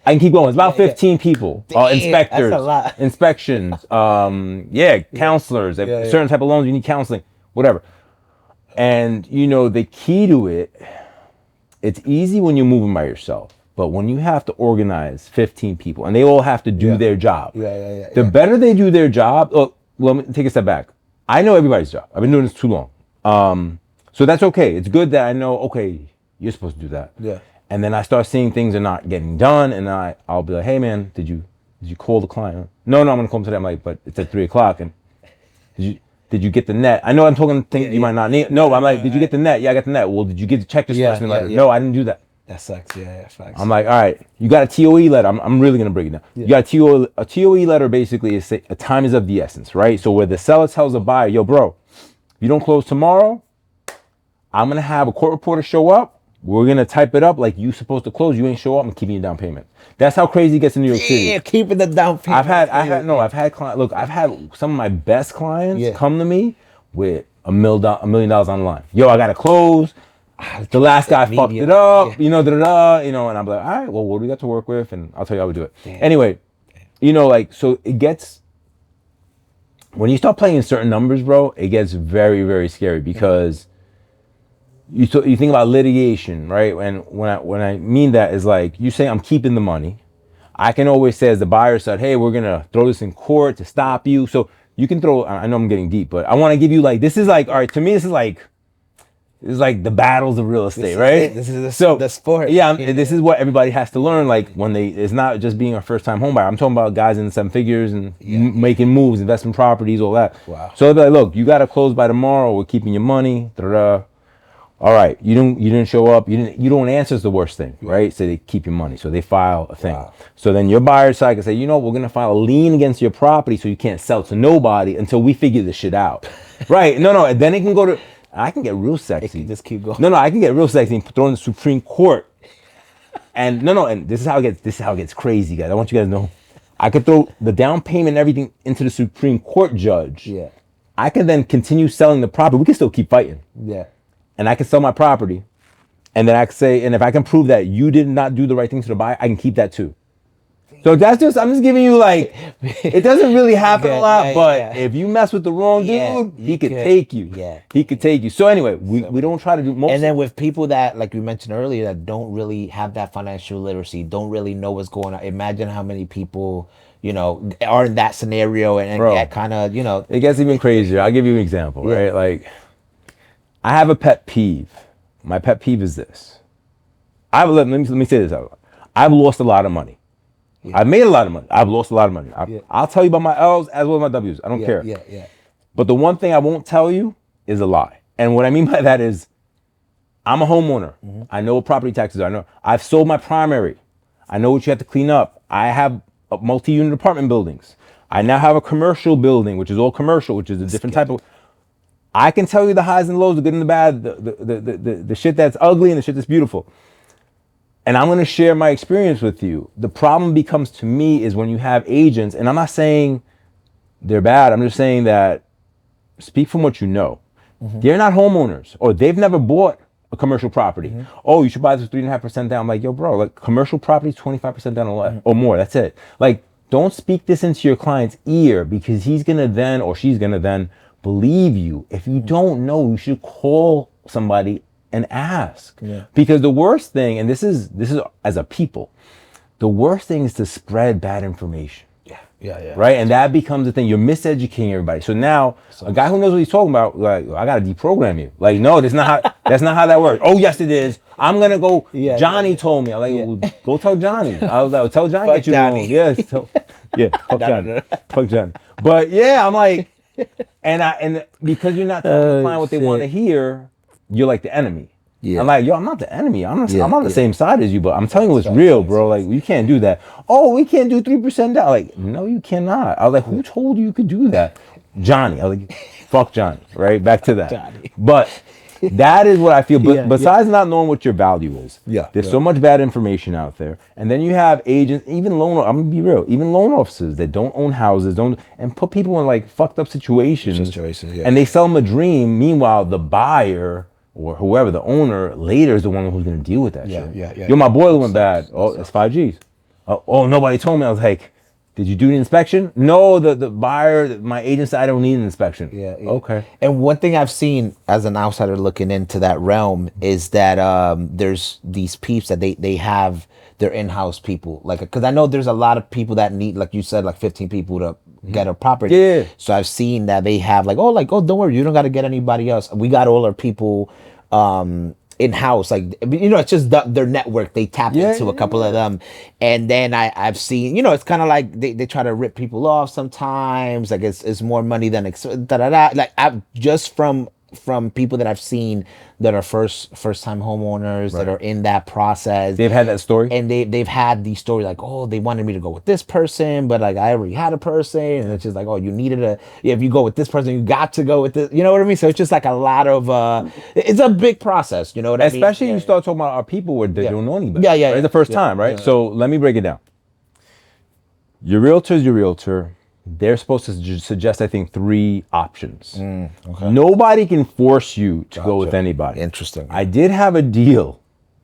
I can keep going. It's about 15 people. Inspectors, that's a lot. Inspections, counselors. Certain type of loans, you need counseling, whatever. And, the key to it, it's easy when you're moving by yourself. But when you have to organize 15 people and they all have to do their job, the better they do their job. Oh, let me take a step back. I know everybody's job. I've been doing this too long. So that's okay. It's good that I know, okay, you're supposed to do that. Yeah. And then I start seeing things are not getting done, and I'll be like, hey man, did you call the client? No, I'm gonna call him today. I'm like, but it's at 3:00, and did you get the net? I know I'm talking things you might not need. No, I'm like, did you get the net? Yeah, I got the net. Well, did you get the check this person letter? No, I didn't do that. That sucks. Yeah, facts. I'm like, all right, you got a TOE letter. I'm really gonna break it down. You got a TOE letter. Basically, is a time is of the essence, right? So where the seller tells the buyer, yo, bro, if you don't close tomorrow, I'm gonna have a court reporter show up. We're gonna type it up like you supposed to close. You ain't show up. I'm keeping your down payment. That's how crazy it gets in New York City. Yeah, keeping the down payment. I've had clients. Look, I've had some of my best clients come to me with $1 million on the line. Yo, I gotta close. The last guy fucked it up. And I'm like, all right, well, what do we got to work with? And I'll tell you how we do it. Damn. Anyway, so it gets when you start playing certain numbers, bro, it gets very, very scary because you think about litigation, right? And when I mean that is like you say I'm keeping the money. I can always say as the buyer said, hey, we're gonna throw this in court to stop you. So you can throw. I know I'm getting deep, but I want to give you like this is like all right to me. This is like the battles of real estate, right? This is the sport. Yeah, this is what everybody has to learn. Like when it's not just being a first time home buyer. I'm talking about guys in 7 figures and making moves, investment properties, all that. Wow. So they'll be like, look, you got to close by tomorrow. We're keeping your money. Da-da-da. All right, you didn't show up. You don't answer is the worst thing, right? So they keep your money. So they file a thing. Wow. So then your buyer side can say, you know, we're gonna file a lien against your property so you can't sell to nobody until we figure this shit out, right? No, and then it can go to. I can get real sexy. It can just keep going. No, I can get real sexy and throw in the Supreme Court. And and this is how it gets crazy, guys. I want you guys to know. I could throw the down payment and everything into the Supreme Court judge. Yeah. I can then continue selling the property. We can still keep fighting. Yeah. And I can sell my property. And then I can say, and if I can prove that you did not do the right thing to the buyer, I can keep that too. So I'm just giving you like, it doesn't really happen a lot, but if you mess with the wrong dude, he could take you. Yeah. He could take you. So anyway, we don't try to do most. And then with people that, like we mentioned earlier, that don't really have that financial literacy, don't really know what's going on. Imagine how many people, are in that scenario and kind of, It gets even crazier. I'll give you an example, right? Like, I have a pet peeve. My pet peeve is this. Let me say this out. I've lost a lot of money. Yeah. I've made a lot of money. I've lost a lot of money. I'll tell you about my L's as well as my W's. I don't care. Yeah. But the one thing I won't tell you is a lie. And what I mean by that is I'm a homeowner. Mm-hmm. I know what property taxes are. I know I've sold my primary. I know what you have to clean up. I have multi-unit apartment buildings. I now have a commercial building, which is all commercial, which is a different type of. I can tell you the highs and lows, the good and the bad, the shit that's ugly and the shit that's beautiful. And I'm going to share my experience with you. The problem becomes to me is when you have agents, and I'm not saying they're bad. I'm just saying that speak from what you know. Mm-hmm. They're not homeowners or they've never bought a commercial property. Mm-hmm. Oh, you should buy this 3.5% down. I'm like, yo, bro, like commercial property is 25% down or more. That's it. Like, don't speak this into your client's ear because he's going to then or she's going to then believe you. If you don't know, you should call somebody and ask. Yeah. Because the worst thing, and this is as a people, the worst thing is to spread bad information. Yeah. Right? And that becomes the thing. You're miseducating everybody. So now a guy who knows what he's talking about, like, I gotta deprogram you. Like, no, that's not how that works. Oh, yes, it is. I'm gonna go. Johnny told me. I'm like, well, go tell Johnny. I was like, tell Johnny that you know. Yes. Fuck Johnny. Fuck Johnny. But yeah, I'm like, and because you're not telling the client what they want to hear, you're like the enemy. Yeah. I'm like, yo, I'm not the enemy. I'm on the same side as you, but I'm telling you what's real, bro. Like, you can't do that. Oh, we can't do 3% down. Like, no, you cannot. I was like, who told you could do that? Johnny. I was like, fuck Johnny. Right? Back to that. Johnny. But that is what I feel. But besides not knowing what your value is, there's so much bad information out there. And then you have agents, I'm gonna be real, even loan officers that don't own houses, and put people in like fucked up situations. And they sell them a dream. Meanwhile, the buyer or whoever, the owner, later is the one who's going to deal with that shit. Yeah. Yo, my boiler went bad. Oh, it's 5Gs. Oh, nobody told me. I was like, did you do the inspection? No, the buyer, my agent said I don't need an inspection. Yeah. Okay. And one thing I've seen as an outsider looking into that realm is that there's these peeps that they have their in-house people. Like, because I know there's a lot of people that need, like you said, like 15 people to get a property. Yeah. So I've seen that they have like, don't worry, you don't got to get anybody else. We got all our people in-house, like, it's just their network. They tap into a couple of them. And then I've seen, it's kind of like they try to rip people off sometimes. Like it's more money than like I've just from people that I've seen that are first time homeowners that are in that process. They've had that story, and they've had the story like, oh, they wanted me to go with this person, but like I already had a person, and it's just like, oh, you needed if you go with this person, you got to go with this. You know what I mean? So it's just like a lot of it's a big process. You know what I mean? Especially you start talking about our people where they don't know anybody. Yeah. Right? It's the first time, right? Yeah. So let me break it down. Your realtor's your realtor. They're supposed to suggest, I think, 3 options. Okay. Nobody can force you to go with anybody. Interesting. I did have a deal,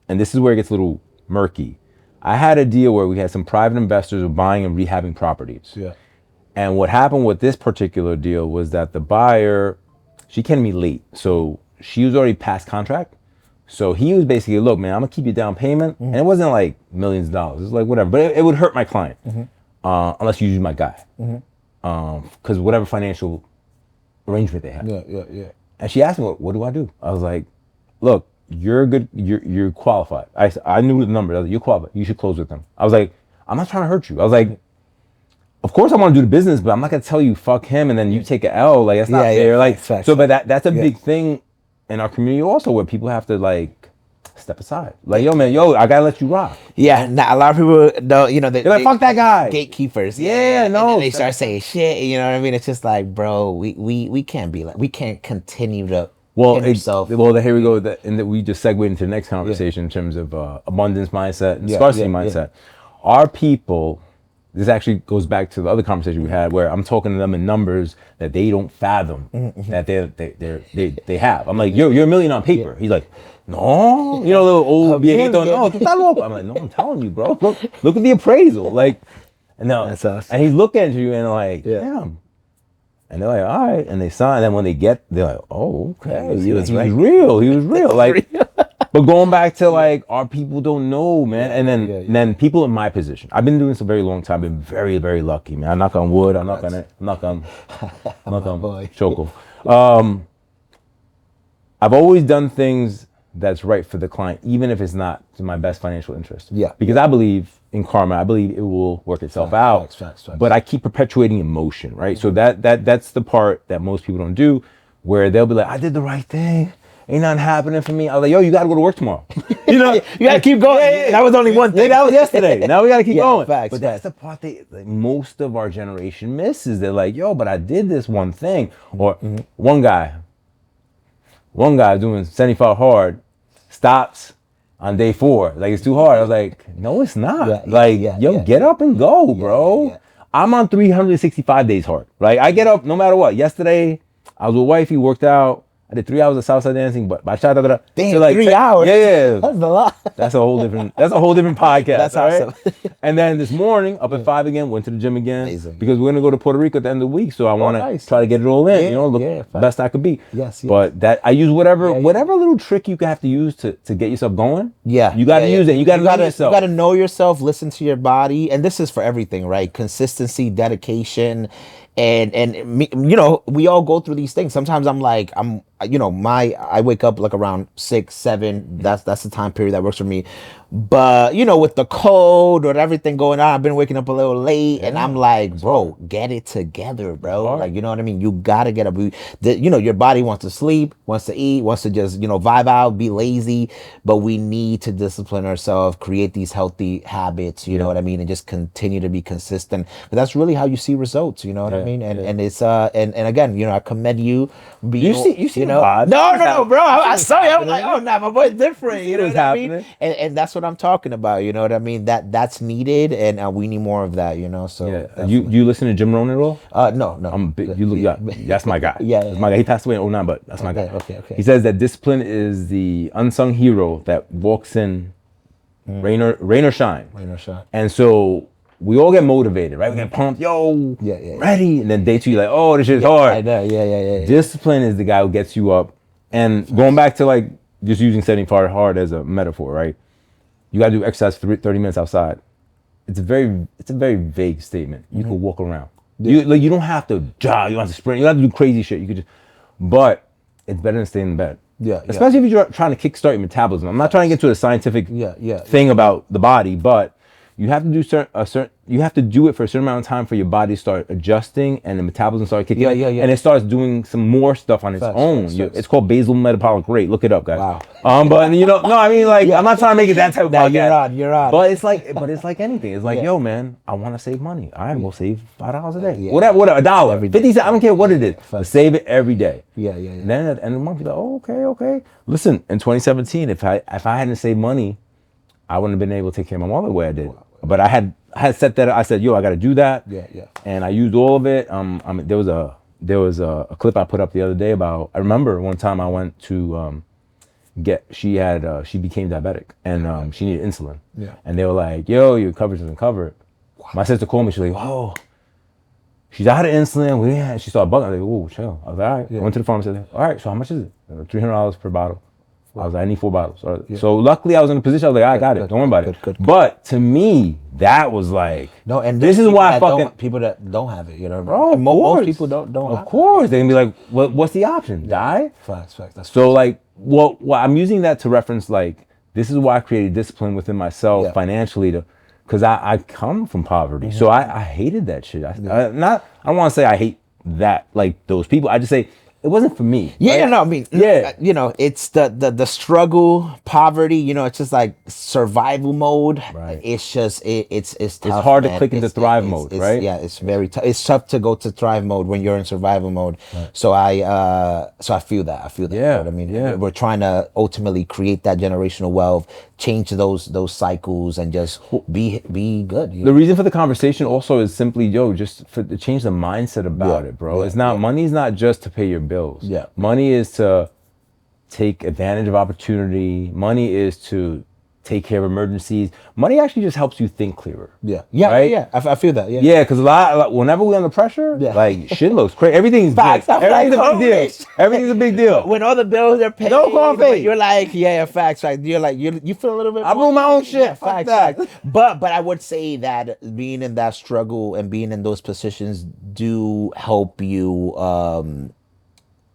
and this is where it gets a little murky. I had a deal where we had some private investors who were buying and rehabbing properties. Yeah. And what happened with this particular deal was that the buyer, she came to me late. So she was already past contract. So he was basically, look, man, I'm gonna keep your down payment. And it wasn't like millions of dollars. It was like whatever, but it would hurt my client unless you use my guy. Because whatever financial arrangement they had. Yeah. And she asked me, what do I do? I was like, look, you're good, you're qualified. I knew the number. I was like, you're qualified. You should close with them. I was like, I'm not trying to hurt you. I was like, of course I want to do the business, but I'm not gonna tell you fuck him and then you take an L. Like that's not fair. Like so, but that's a big thing in our community also, where people have to like step aside. Like, yo, man, I gotta let you rock. Yeah, a lot of people don't, they're like, fuck that guy. Gatekeepers. Yeah, no. And they start saying shit, you know what I mean? It's just like, bro, we can't be like, we can't continue to here we go. We just segue into the next conversation in terms of abundance mindset and scarcity mindset. Our people, this actually goes back to the other conversation we had where I'm talking to them in numbers that they don't fathom that they have. I'm like, you're a million on paper. He's like, no, little old viejito. No, tú estás loco. I'm like, no, I'm telling you, bro. Look at the appraisal. Like, that's awesome. And he's looking at you and like, damn. And they're like, all right. And they sign. And then when they get, they're like, oh, okay. He was real. He was real. Like, but going back to like, our people don't know, man. And then people in my position, I've been doing this a very long time. I've been very, very lucky, man. I knock on wood. I knock on choco. I've always done things that's right for the client, even if it's not to my best financial interest. Yeah. Because I believe in karma. I believe it will work itself out. Facts. But I keep perpetuating emotion, right? So that's the part that most people don't do, where they'll be like, I did the right thing. Ain't nothing happening for me. I was like, yo, you got to go to work tomorrow. You got to keep going. Yeah. That was only one thing. That was yesterday. Now we got to keep going. Facts, but that's the part that most of our generation misses. They're like, yo, but I did this one thing. Or one guy doing 75 hard, stops on day 4. Like, it's too hard. I was like, no, it's not. Get up and go, bro. I'm on 365 days hard. Right? I get up no matter what. Yesterday, I was with wifey, worked out. I did 3 hours of Southside dancing, but by shot. Damn, so like 3 hours. Yeah. That's a lot. That's a whole different podcast. That's awesome. Right? And then this morning, up at 5 again, went to the gym again. Amazing. Because we're gonna go to Puerto Rico at the end of the week. So I wanna try to get it all in, look best I could be. Yes. But that I use whatever little trick you have to use to get yourself going. Yeah. You gotta use it. You gotta know yourself. You gotta know yourself, listen to your body. And this is for everything, right? Consistency, dedication. And we all go through these things. Sometimes I'm like, I wake up like around 6, 7. That's the time period that works for me. But with the cold or everything going on, I've been waking up a little late, and I'm like, bro, get it together, bro. Like, you know what I mean? You gotta get up. Your body wants to sleep, wants to eat, wants to just vibe out, be lazy. But we need to discipline ourselves, create these healthy habits. You know what I mean, and just continue to be consistent. But that's really how you see results. You know what I mean? And it's and again, I commend you. You see, no, bro. I saw you. I'm like, oh, nah, my boy's different. You know what I mean? And that's what I'm talking about. You know what I mean? That's needed, and we need more of that. So you listen to Jim Rohn at all? No. That's my guy. That's my guy. He passed away in 2009, but that's my guy. Okay. He says that discipline is the unsung hero that walks in rain or shine. And so we all get motivated, right? We get pumped, ready. And then day 2, you're like, oh, this shit's hard. I know, yeah. Discipline is the guy who gets you up. And going back to like just using setting fire hard as a metaphor, right? You got to do exercise for 30 minutes outside. It's a very vague statement. You can walk around. You don't have to jog. You don't have to sprint. You don't have to do crazy shit. You could but it's better than staying in bed. Especially if you're trying to kickstart your metabolism. I'm not trying to get to a scientific thing about the body, but you have to do you have to do it for a certain amount of time for your body to start adjusting and the metabolism start kicking in. And it starts doing some more stuff on its own. It's called basal metabolic rate. Look it up, guys. Wow. But no, I mean, like, I'm not trying to make it that type of podcast. You're on. But it's like anything. It's like, yo, man, I want to save money. I will save $5 a day. Whatever, $1, 50 cents. I don't care what it is. But save it every day. Yeah. And then at the end of the month, you're like, oh, okay. Listen, in 2017, if I hadn't saved money, I wouldn't have been able to take care of my mother the way I did. But I had set that up. I said, yo, I got to do that. Yeah. And I used all of it. There was a clip I put up the other day about, I remember one time I went to she became diabetic and she needed insulin. Yeah. And they were like, yo, your coverage doesn't cover it. Wow. My sister called me. She's like, oh, she's out of insulin. She started bugging. I was like, "Ooh, chill." I was like, "All right." I went to the pharmacy. Said, "All right, so how much is it?" $300 per bottle. I was like, "I need 4 bottles." So luckily, I was in a position. I was like, "I got it. Don't worry about it." But to me, that was like, no. And this is why people that don't have it, you know, bro. Most people don't. Of course, they can be like, "What's the option? Die?" Facts. That's so like, well, I'm using that to reference like, this is why I created discipline within myself financially because I come from poverty, so I hated that shit. I don't want to say I hate that like those people. I just say it wasn't for me. Yeah, right? no, I mean, you know, it's the struggle, poverty. You know, it's just like survival mode. Right. It's just it's tough. It's hard man. to click into thrive mode, right? Yeah, it's very tough. It's tough to go to thrive mode when you're in survival mode. Right. So I feel that. I feel that. Yeah. I mean, we're trying to ultimately create that generational wealth, change those cycles, and just be good. The reason for the conversation also is simply, just to change the mindset about it, bro. It's not money's not just to pay your bills. Yeah. Money is to take advantage of opportunity. Money is to take care of emergencies. Money actually just helps you think clearer. Yeah. Right? I feel that. Yeah. Yeah, because whenever we're under pressure, like shit looks crazy. Everything's Facts. big. Everything's a big deal. Everything's a big deal. When all the bills are paid, no coffee. You're like, facts. Right? You're like, you feel a little bit. I rule my own shit. Facts. But I would say that being in that struggle and being in those positions do help you.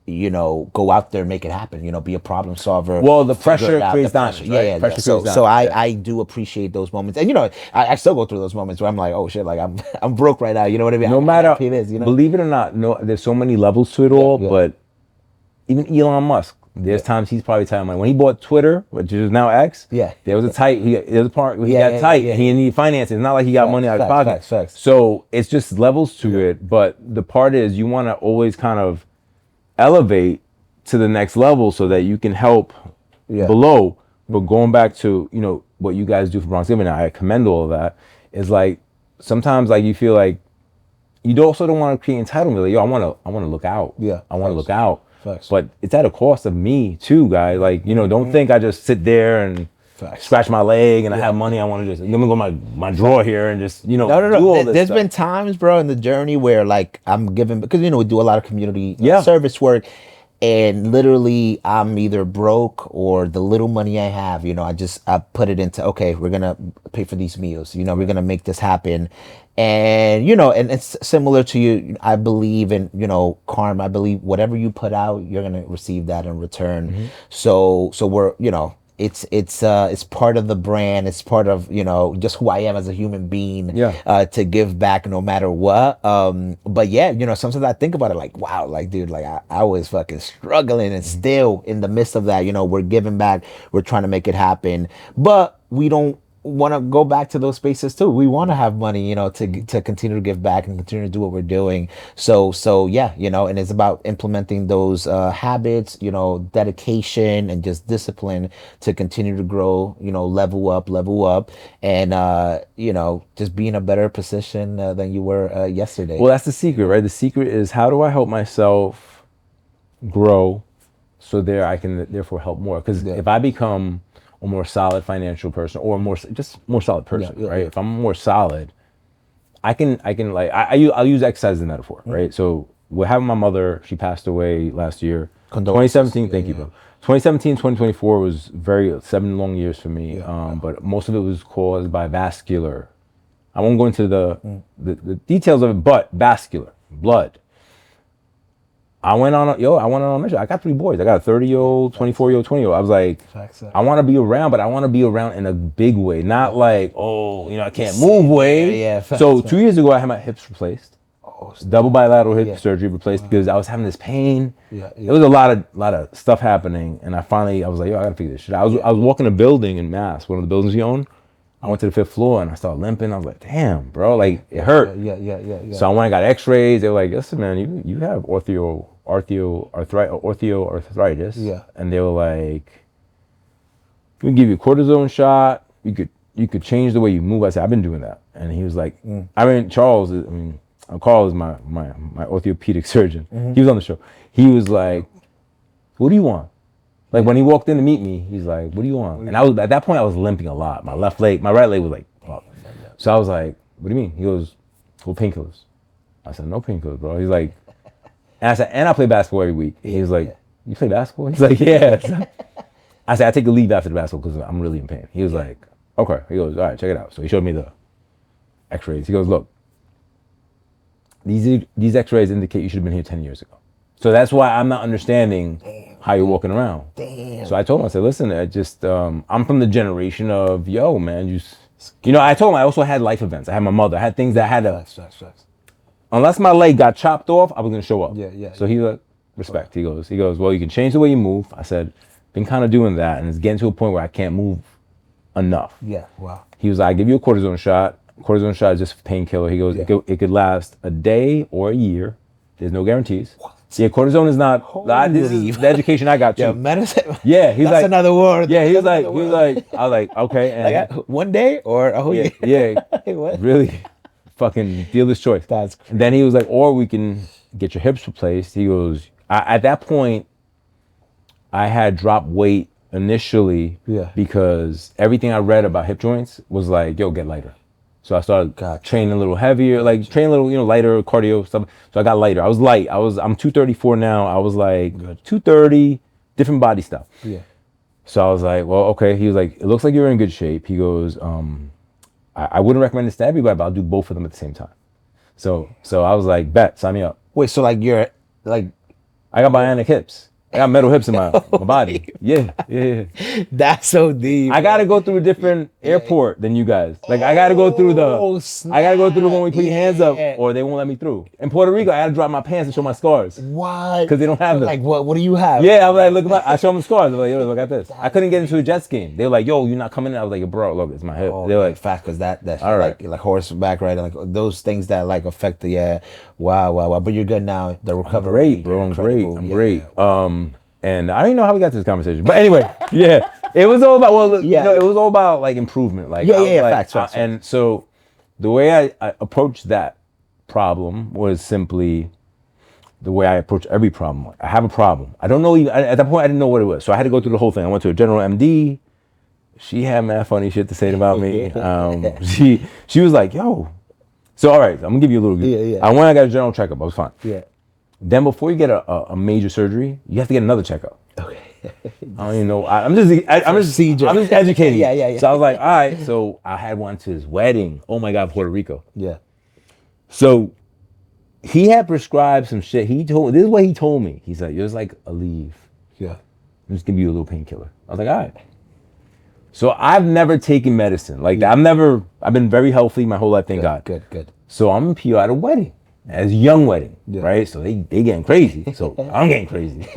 You know, go out there and make it happen. You know, be a problem solver. Well, the pressure creates diamonds. Yeah. Pressure so I do appreciate those moments, and you know, I still go through those moments where I'm like, oh shit, like I'm broke right now. You know what I mean? No matter, you know? Believe it or not, there's so many levels to it all. But even Elon Musk, there's times he's probably tight money. When he bought Twitter, which is now X, there was a part where he got tight and he needed financing. It's not like he got money out of pocket. Facts. So it's just levels to it. But the part is you want to always kind of elevate to the next level so that you can help below. But going back to what you guys do for Bronx Native, and I commend all of that, is like sometimes like you feel like you also don't want to create entitlement. Like, I want to look out. I want to look out. Facts. But it's at a cost of me too, guys. Like don't think I just sit there and scratch my leg and I have money. I want to just let me go my drawer here and just do all this There's stuff. been times, bro, in the journey where like I'm giving, because we do a lot of community service work, and literally I'm either broke or the little money I have, I put it into, okay, we're gonna pay for these meals, we're gonna make this happen. And and it's similar to you. I believe in karma. I believe whatever you put out, you're gonna receive that in return. So we're it's part of the brand. It's part of just who I am as a human being. To give back no matter what. But sometimes I think about it like, wow, like dude, like I was fucking struggling, and still in the midst of that, we're giving back. We're trying to make it happen, but we don't want to go back to those spaces too. We want to have money, to continue to give back and continue to do what we're doing. So and it's about implementing those habits, dedication and just discipline to continue to grow, level up, and just be in a better position than you were yesterday. Well, that's the secret, right? The secret is, how do I help myself grow so there I can therefore help more? Because if I become a more solid financial person, or more solid person, right? If I'm more solid, I can like I'll use exercise as a metaphor, right? So we're having my mother. She passed away last year, 2017. Thank you, bro. 2017, 2024 was 7 long years for me. But most of it was caused by vascular. I won't go into the details of it, but vascular blood. I went on a mission. I got 3 boys. I got a 30-year-old, 24-year-old, 20-year-old. I was like, I want to be around, but I want to be around in a big way, not like, I can't move way. So 2 years ago, I had my hips replaced. Double bilateral hip surgery replaced because I was having this pain. There was a lot of stuff happening, and I was like, I gotta figure this shit out. I was walking a building in Mass, one of the buildings we own. I went to the 5th floor and I started limping. I was like, damn, bro, like it hurt. So I went and got x-rays. They were like, listen, man, you have osteoarthritis. And they were like, we can give you a cortisone shot. You could change the way you move. I said, I've been doing that. And he was like, Carl is my orthopedic surgeon. He was on the show. He was like, what do you want? Like when he walked in to meet me, he's like, what do you want? And at that point I was limping a lot. My right leg was like, up. So I was like, what do you mean? He goes, well, painkillers. I said, no painkillers, bro. He's like, and I said, and I play basketball every week. He was like, you play basketball? He's like, yeah. I said, I take a leave after the basketball because I'm really in pain. He was like, okay. He goes, all right, check it out. So he showed me the x-rays. He goes, look, these x-rays indicate you should have been here 10 years ago. So that's why I'm not understanding how you're walking around. Damn. So I told him, I said, listen, I'm from the generation of, yo, man, you know, I told him I also had life events. I had my mother. I had things that I had to, unless my leg got chopped off, I was going to show up. So he like, respect. He goes, well, you can change the way you move. I said, been kind of doing that, and it's getting to a point where I can't move enough. Yeah, wow. He was like, I give you a cortisone shot. Cortisone shot is just a painkiller. He goes, it could last a day or a year. There's no guarantees. What? Yeah, cortisone is not. This is the education I got too. Yeah, medicine. Yeah, he's that's like another word. Yeah, he was like, I was like, okay, and like 1 day or a whole year. Yeah, what? Really, fucking dealer's choice. That's crazy. And then he was like, or we can get your hips replaced. He goes, at that point, I had dropped weight initially because everything I read about hip joints was like, yo, get lighter. So I started training a little heavier, like training a little, you know, lighter cardio stuff. So I got lighter. I was light. I'm 234 now. I was like 230, different body stuff. Yeah. So I was like, well, okay. He was like, it looks like you're in good shape. He goes, I wouldn't recommend this to everybody, but I'll do both of them at the same time. So I was like, bet, sign me up. Wait, so like you're like, I got bionic hips. I got metal hips in my body. Yeah. That's so deep. I gotta go through a different airport than you guys. Like I gotta go through the one where you put your hands up, or they won't let me through. In Puerto Rico, I had to drop my pants and show my scars. What? Because they don't have them. Like what do you have? Yeah, I was like, look, I show them the scars. I was like, yo, look at this. I couldn't get into a jet ski. They were like, yo, you're not coming in. I was like, bro, look, it's my hip. Oh, they were like, fast, because that all right. like horseback riding, like those things that like affect the wow. But you're good now. The recovery. I'm great, bro. I'm great. And I don't even know how we got to this conversation, but anyway, yeah, it was all about you know, it was all about like improvement, like facts. And so the way I approached that problem was simply the way I approach every problem. I have a problem. I don't know even at that point. I didn't know what it was, so I had to go through the whole thing. I went to a general MD. She had mad funny shit to say about me. She was like, yo. So all right, I'm gonna give you a little. I got a general checkup. I was fine. Yeah. Then before you get a major surgery, you have to get another checkup. Okay. I don't even know. I'm just educating. Yeah. So I was like, all right. So I had one to his wedding. Oh my God, Puerto Rico. Yeah. So he had prescribed some shit. This is what he told me. He's like, there's like a leave. Yeah. I'm just giving you a little painkiller. I was like, all right. So I've never taken medicine like that. I've been very healthy my whole life, thank God. Good. So I'm in PO at a wedding. As young wedding, right? So they getting crazy. So I'm getting crazy,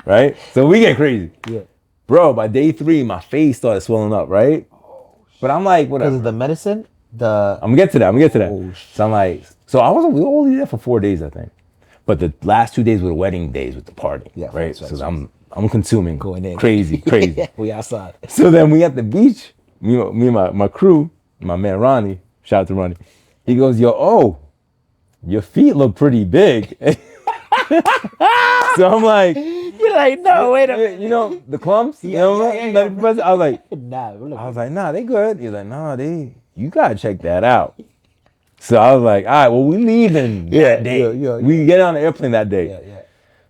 right? So we get crazy. Yeah. Bro, by day 3, my face started swelling up, right? Oh, but I'm like, whatever. Because of the medicine? I'm gonna get to that. Oh, so I'm like, we were only there for 4 days, I think. But the last 2 days were the wedding days with the party, right? So I'm consuming going in crazy. We outside. So then we at the beach, me and my crew, my man Ronnie, shout out to Ronnie. He goes, your feet look pretty big. So I'm like, you're like, no, wait a minute. You know, the clumps? I was like, nah, they good. He's like, nah, you gotta check that out. So I was like, all right, well, we leaving that day. We get on the airplane that day. Yeah.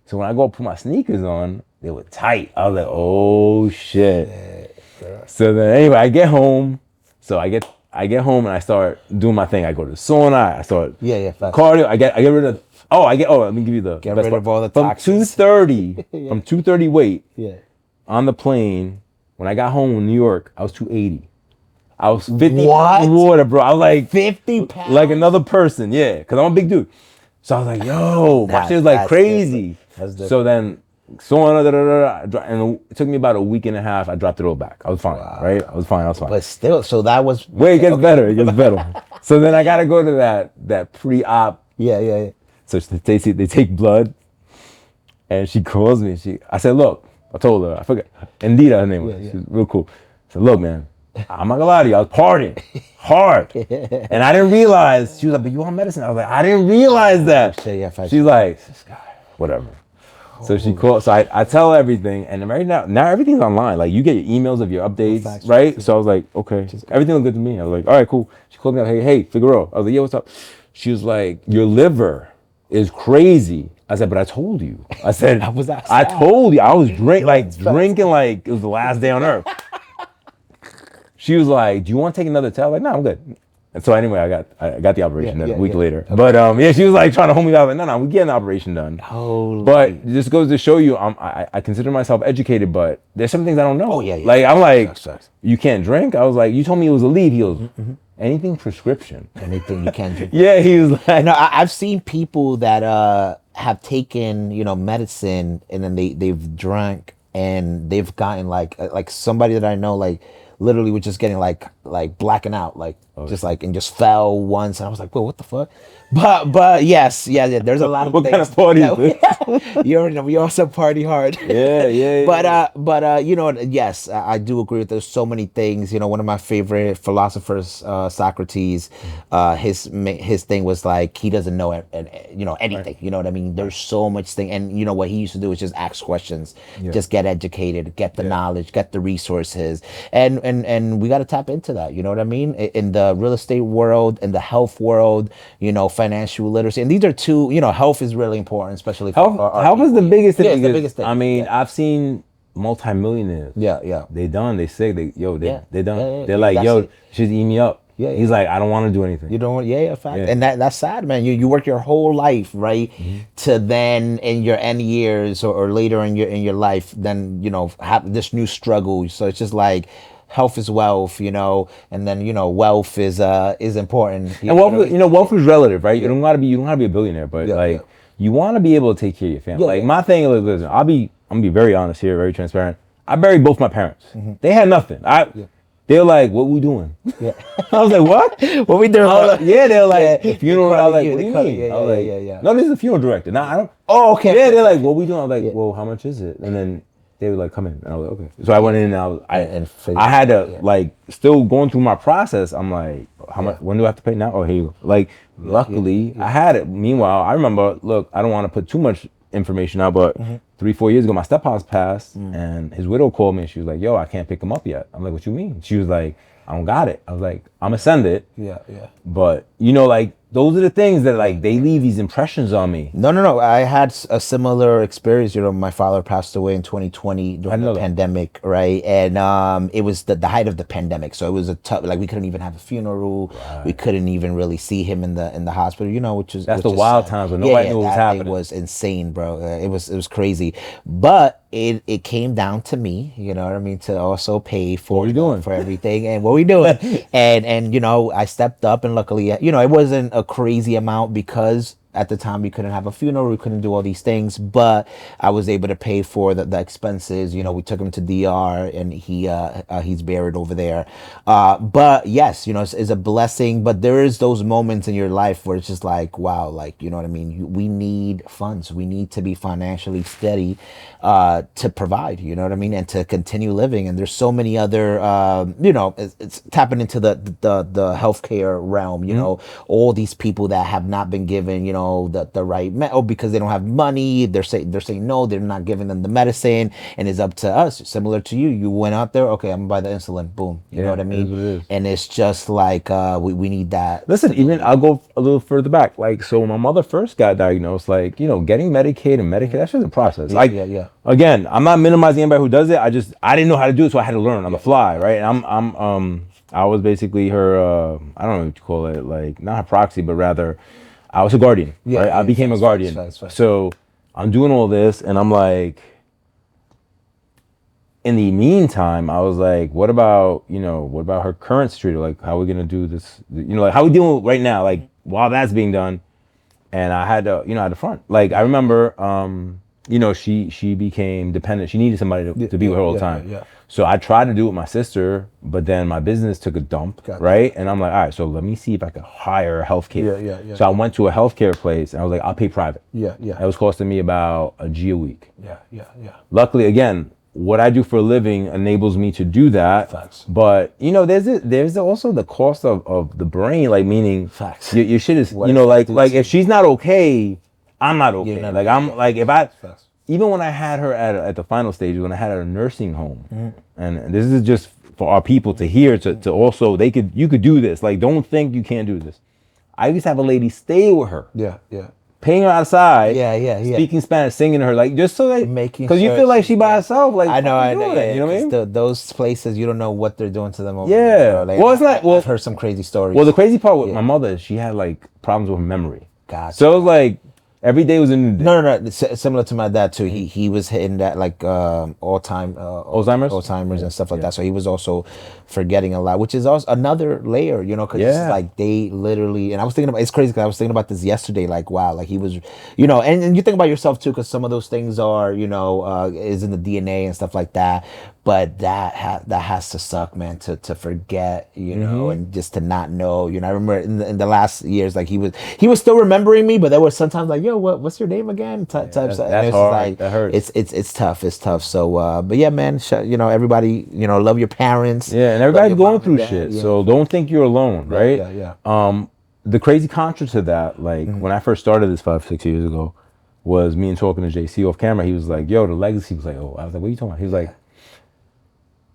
So when I go put my sneakers on, they were tight. I was like, oh shit. Yeah. So then anyway, I get home. So I get home and I start doing my thing. I go to the sauna. I start cardio. I get rid of. Let me give you the. Get rid of all the toxins. From 230 weight. Yeah. On the plane, when I got home in New York, I was 280. I was 50 pounds of water, bro. I was like 50 pounds, like another person. Yeah, because I'm a big dude. So I was like, yo, my shit was like crazy. So then. Sauna, and it took me about a week and a half. I dropped it all back. I was fine, right? I was fine. But still, so that was... Wait, it gets better. So then I got to go to that pre-op. Yeah. So they take blood, and she calls me. I said, look, I told her, I forgot. Indita, her name was. She was real cool. I said, look, man, I'm not gonna lie to you. I was partying hard, and I didn't realize. She was like, but you on medicine? I was like, I didn't realize that. She's like, this guy, whatever. So she called. So I tell her everything, and right now everything's online. Like you get your emails of your updates, right? So I was like, okay, everything looked good to me. I was like, all right, cool. She called me up, hey, Figueroa. I was like, yo, what's up? She was like, your liver is crazy. I said, but I told you. I said, I told you. I was drinking like it was the last day on earth. She was like, do you want to take another test? I was like, no, I'm good. And so anyway, I got the operation done a week later. Okay. But she was like trying to hold me out. Like, no, we getting the operation done. Holy. But this goes to show you, I consider myself educated, but there's some things I don't know. Oh yeah. Like I'm like, you can't drink. I was like, you told me it was a leave. He goes, anything prescription, anything you can drink. Yeah, he was like, no, I've seen people that have taken medicine and then they've drank and they've gotten like somebody that I know like. Literally was just getting like blacking out, and just fell once, and I was like, "Whoa, what the fuck?" But yes, there's a lot of what things. kind of party is this? You already know we also party hard. Yeah. But yes, I do agree with. There's so many things. One of my favorite philosophers, Socrates, his thing was like he doesn't know anything. Right. You know what I mean? There's so much thing, and what he used to do is just ask questions, just get educated, get the knowledge, get the resources, and we got to tap into that. You know what I mean? In the real estate world, in the health world, financial literacy, and these are two. Health is really important, especially for health is the biggest thing. Yeah, it's the biggest thing. I mean, I've seen multimillionaires. Yeah. They done. They say they done. Yeah. They're like, yo, she's eating me up. Yeah. He's like, I don't want to do anything. You don't want, fact. Yeah. And that's sad, man. You work your whole life, right? Mm-hmm. To then in your end years or later in your life, then have this new struggle. So it's just like. Health is wealth, and then wealth is important. And wealth is relative, right? You don't gotta be a billionaire, but you want to be able to take care of your family. My thing is, listen, I'm gonna be very honest here, very transparent. I buried both my parents. Mm-hmm. They had nothing. They were like, "What we doing?" Yeah. I was like, "What? What we doing?" They were like, "Funeral." I was like, "What do you mean?" I was like, "No, this is a funeral director." Now I don't. Oh, okay. Yeah, they're like, "What we doing?" I was like, "Well, how much is it?" And then they were like, "Come in," and I was like, "Okay." So I went in and I had to still going through my process. I'm like, "How much? When do I have to pay now?" Oh, here you go. Luckily, I had it. Meanwhile, I remember. Look, I don't want to put too much information out, but 3-4 years ago, my stepfather passed, and his widow called me, and she was like, "Yo, I can't pick him up yet." I'm like, "What you mean?" She was like, "I don't got it." I was like, "I'm gonna send it." Yeah. But those are the things that they leave these impressions on me. No. I had a similar experience. My father passed away in 2020 during the pandemic, right? And it was the height of the pandemic, so it was a tough. We couldn't even have a funeral. Right. We couldn't even really see him in the hospital. Which is the wild times when nobody knew what was happening. It was insane, bro. It was crazy, but it came down to me. You know what I mean? To also pay for for everything and what we doing. and I stepped up, and luckily, it wasn't a crazy amount because at the time we couldn't have a funeral, we couldn't do all these things, but I was able to pay for the expenses. We took him to DR and he's buried over there. But yes, it's a blessing, but there is those moments in your life where it's just like, wow, you know what I mean? We need funds. We need to be financially steady to provide, you know what I mean? And to continue living. And there's so many other, it's tapping into the healthcare realm, all these people that have not been given, the right because they don't have money. They're saying no, they're not giving them the medicine, and it's up to us. Similar to you went out there, okay, I'm gonna buy the insulin, boom, you know what I mean? It is. And it's just like we need that. Listen, even I'll go a little further back. So when my mother first got diagnosed, getting Medicaid and Medicare, that's just a process. Again, I'm not minimizing anybody who does it. I didn't know how to do it, so I had to learn on the fly, right? And I was basically her I don't know what you call it, not her proxy, but rather I was a guardian, right? I became a guardian. That's. So I'm doing all this, and I'm like, in the meantime, I was like, what about her current situation? How are we gonna do this? How are we doing right now? While that's being done, and I had to, I had to front. I remember, she became dependent. She needed somebody to be with her all the time. Yeah. So I tried to do it with my sister, but then my business took a dump, right? And I'm like, all right, so let me see if I could hire a healthcare. Yeah. So I went to a healthcare place, and I was like, I'll pay private. Yeah. It was costing me about $1 a week. Yeah. Luckily, again, what I do for a living enables me to do that. Facts. But there's also the cost of the brain, meaning facts. Your shit is, if she's not okay, I'm not okay. Facts. Even when I had her at the final stage, when I had her at a nursing home, and this is just for our people to hear, to also you could do this. Don't think you can't do this. I used to have a lady stay with her. Yeah, yeah. Paying her outside, yeah. speaking Spanish, singing to her, like just so that, Making because you sure feel like she by herself, like I know, you know what I mean? those places you don't know what they're doing to them over Yeah. there, bro. Like, Well, it's not. Well, I've heard some crazy stories. Well, the crazy part with my mother is she had like problems with memory. Gotcha. So it was like every day was a new day. No. Similar to my dad too. He was hitting that like Alzheimer's and stuff like that. So he was also forgetting a lot, which is also another layer, you know, because it's like they literally. And I was thinking about it's crazy because I was thinking about this yesterday. Like wow, like he was, you know, and you think about yourself too, because some of those things are you know is in the DNA and stuff like that. But that has to suck, man, to forget, you know, and just to not know, you know. I remember in the last years, like he was still remembering me, but there were sometimes like, yo, what's your name again? Types. That's hard. Like, that hurts. It's tough. It's tough. So, but yeah, man, you know, everybody, you know, love your parents. Yeah, and everybody's going through shit. Yeah. So don't think you're alone, right? Yeah. The crazy contra to that, like when I first started this 5-6 years ago, was me and talking to JC off camera. He was like, yo, the legacy. He was like, oh, I was like, what are you talking about? He was like,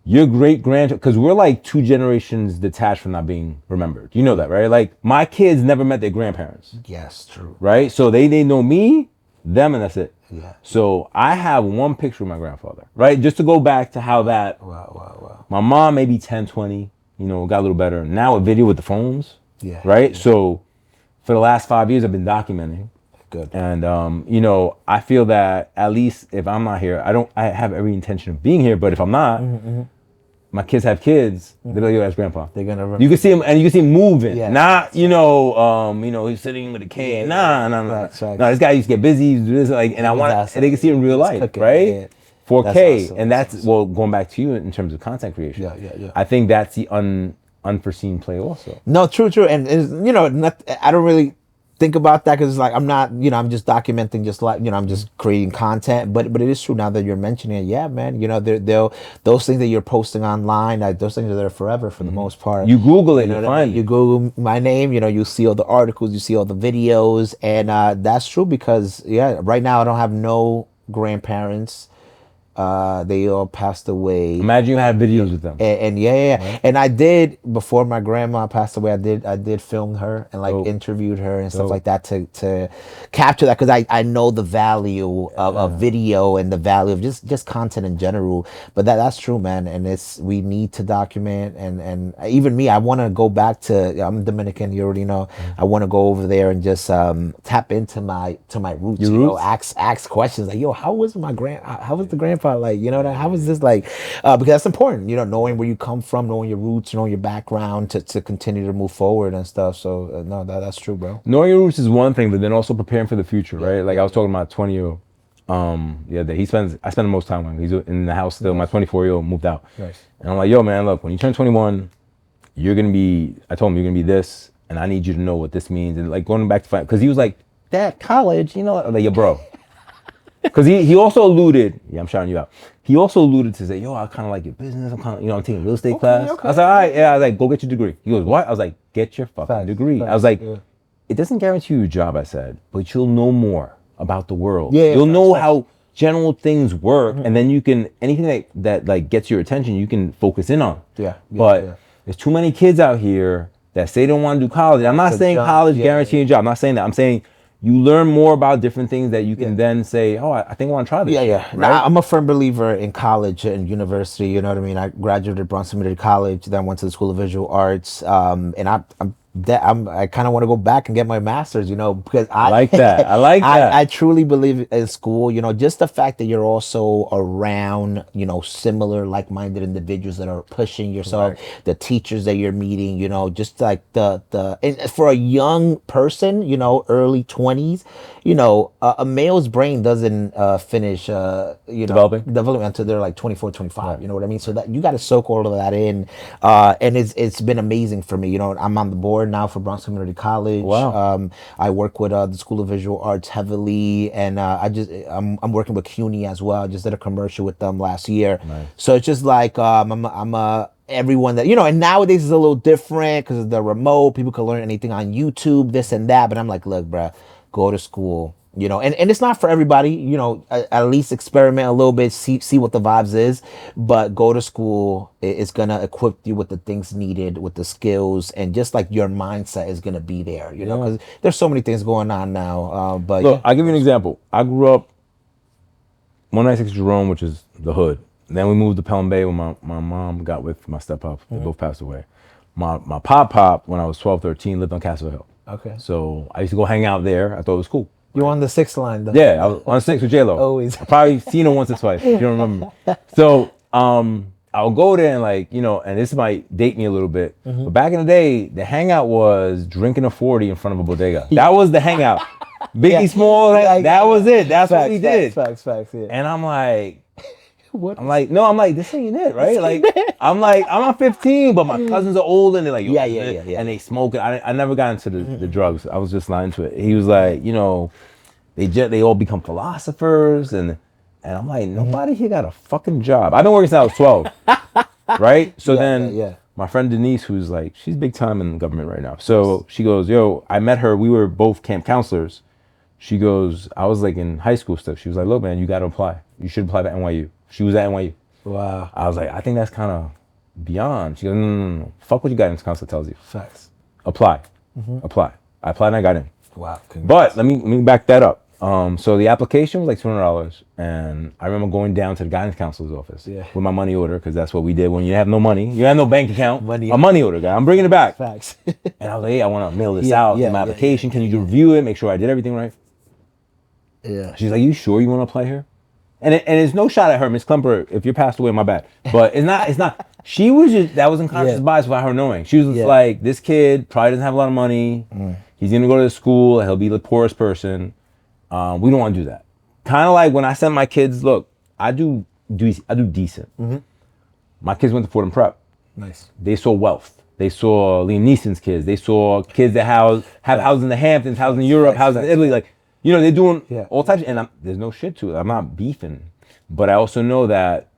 your great-grandchild, because we're like 2 generations detached from not being remembered. You know that, right? Like my kids never met their grandparents. Yes, true. Right? So they know me, them, and that's it. Yeah. So I have one picture of my grandfather, right? Just to go back to how that, Wow. My mom maybe 10, 20, you know, got a little better. Now a video with the phones, yeah, right? Yeah. So for the last 5 years, I've been documenting. Good. And, you know, I feel that at least if I'm not here, I have every intention of being here, but if I'm not, my kids have kids, they're like, yo, that's grandpa. They're gonna remember. You can see him, and you can see him moving. Yeah. Not, you know, he's sitting with a cane. Nah. No, this guy used to get busy, used to do this, like, and and they can see it in real life, right? Yeah. 4K, that's awesome. And that's awesome. Well, going back to you in terms of content creation. Yeah. I think that's the unforeseen play also. No, true, and you know, I don't really think about that because it's like I'm not, you know, I'm just documenting, just like, you know, I'm just creating content. But it is true now that you're mentioning it. Yeah, man. You know, those things that you're posting online, like those things are there forever for the most part. You Google it, you find it. You Google my name, you know, you see all the articles, you see all the videos, and that's true because right now I don't have no grandparents. They all passed away. Imagine you had videos with them. And right? And I did, before my grandma passed away, I did film her and like interviewed her and stuff like that to capture that, because I know the value of video and the value of just content in general. But that's true, man. And we need to document, and even me, I want to go back to, I'm Dominican, you already know. I want to go over there and just tap into my roots. Your you roots? know, ask questions like, yo, how was the grandpa, like, you know, how was this, like, because that's important, you know, knowing where you come from, knowing your roots, knowing your background to continue to move forward and stuff. So no, that's true, bro. Knowing your roots is one thing, but then also preparing for the future, right? Like I was talking about 20-year-old the other day. I spend the most time with him. He's in the house still. My 24-year-old moved out. Nice. And I'm like, yo, man, look, when you turn 21, I told him you're gonna be this, and I need you to know what this means. And like going back to because he was like, Dad, college, you know, I'm like, yo, bro. Because he also alluded, I'm shouting you out. He also alluded to say, yo, I kind of like your business. I'm kind of, I'm taking a real estate class. Okay. I was like, all right, I was like, go get your degree. He goes, what? I was like, get your fucking degree. I was like, it doesn't guarantee you a job, I said, but you'll know more about the world. Yeah, you'll know how general things work, and then you can, anything that like gets your attention, you can focus in on. But there's too many kids out here that say they don't want to do college. I'm not saying college guaranteeing a job. I'm not saying that. I'm saying you learn more about different things that you can then say, oh, I think I want to try this. Right? Nah, I'm a firm believer in college and university. You know what I mean? I graduated Bronx Native College, then went to the School of Visual Arts, and I kind of want to go back and get my master's, you know, because I like that. I truly believe in school, you know, just the fact that you're also around, you know, similar like-minded individuals that are pushing yourself, the teachers that you're meeting, you know, just like and for a young person, you know, early 20s, you know, a male's brain doesn't finish, developing until they're like 24, 25, you know what I mean? So that you got to soak all of that in. And it's been amazing for me. You know, I'm on the board now for Bronx Community College. Wow. I work with the School of Visual Arts heavily, and I'm working with CUNY as well. I just did a commercial with them last year. Nice. So it's just like I'm everyone that, you know, and nowadays it's a little different because of the remote. People can learn anything on YouTube, this and that. But I'm like, look, bruh, go to school. You know, and it's not for everybody, you know, at least experiment a little bit, see what the vibes is, but go to school. It's gonna equip you with the things needed, with the skills, and just like your mindset is gonna be there, you know, because there's so many things going on now. But look, I'll give you an example. I grew up 196 Jerome, which is the hood. Then we moved to Pelham Bay when my mom got with my step-pop. They both passed away. My pop, when I was 12, 13, lived on Castle Hill. Okay. So I used to go hang out there. I thought it was cool. You on the 6th line, though? Yeah, I was on 6 with J-Lo. Always. I probably seen her once or twice, if you don't remember. So I'll go there and like, you know, and this might date me a little bit, but back in the day, the hangout was drinking a 40 in front of a bodega. That was the hangout. Biggie Small, that was it. That's what we did. Facts, yeah. And I'm like, What? I'm like, this ain't it, right? Like, I'm not 15, but my cousins are old and they're like, yeah. And they smoke it. I never got into the drugs. I was just not into it. He was like, you know, they all become philosophers and I'm like, nobody here got a fucking job. I've been working since I was 12, right? So then my friend Denise, who's like, she's big time in the government right now. So she goes, yo, I met her. We were both camp counselors. She goes, I was like in high school stuff. She was like, look, man, you got to apply. You should apply to NYU. She was at NYU. Wow. I was like, I think that's kind of beyond. She goes, no. Fuck what your guidance counselor tells you. Facts. Apply. Apply. I applied and I got in. Wow. But let me back that up. So the application was like $200, and I remember going down to the guidance counselor's office with my money order, because that's what we did when you have no money. You have no bank account. A money order guy. I'm bringing it back. Facts. And I was like, hey, I want to mail this out. My application. Can you review it? Make sure I did everything right. Yeah. She's like, you sure you want to apply here? And it's no shot at her, Miss Klumper. If you passed away, my bad. But it's not. She was just, that was unconscious bias without her knowing. She was just like, this kid probably doesn't have a lot of money. He's gonna go to school. He'll be the poorest person. We don't want to do that. Kind of like when I sent my kids. Look, I do decent. My kids went to Fordham Prep. Nice. They saw wealth. They saw Liam Neeson's kids. They saw kids that have houses in the Hamptons, houses in Europe, houses in Italy. Like, you know, they're doing all types. And there's no shit to it. I'm not beefing, but I also know that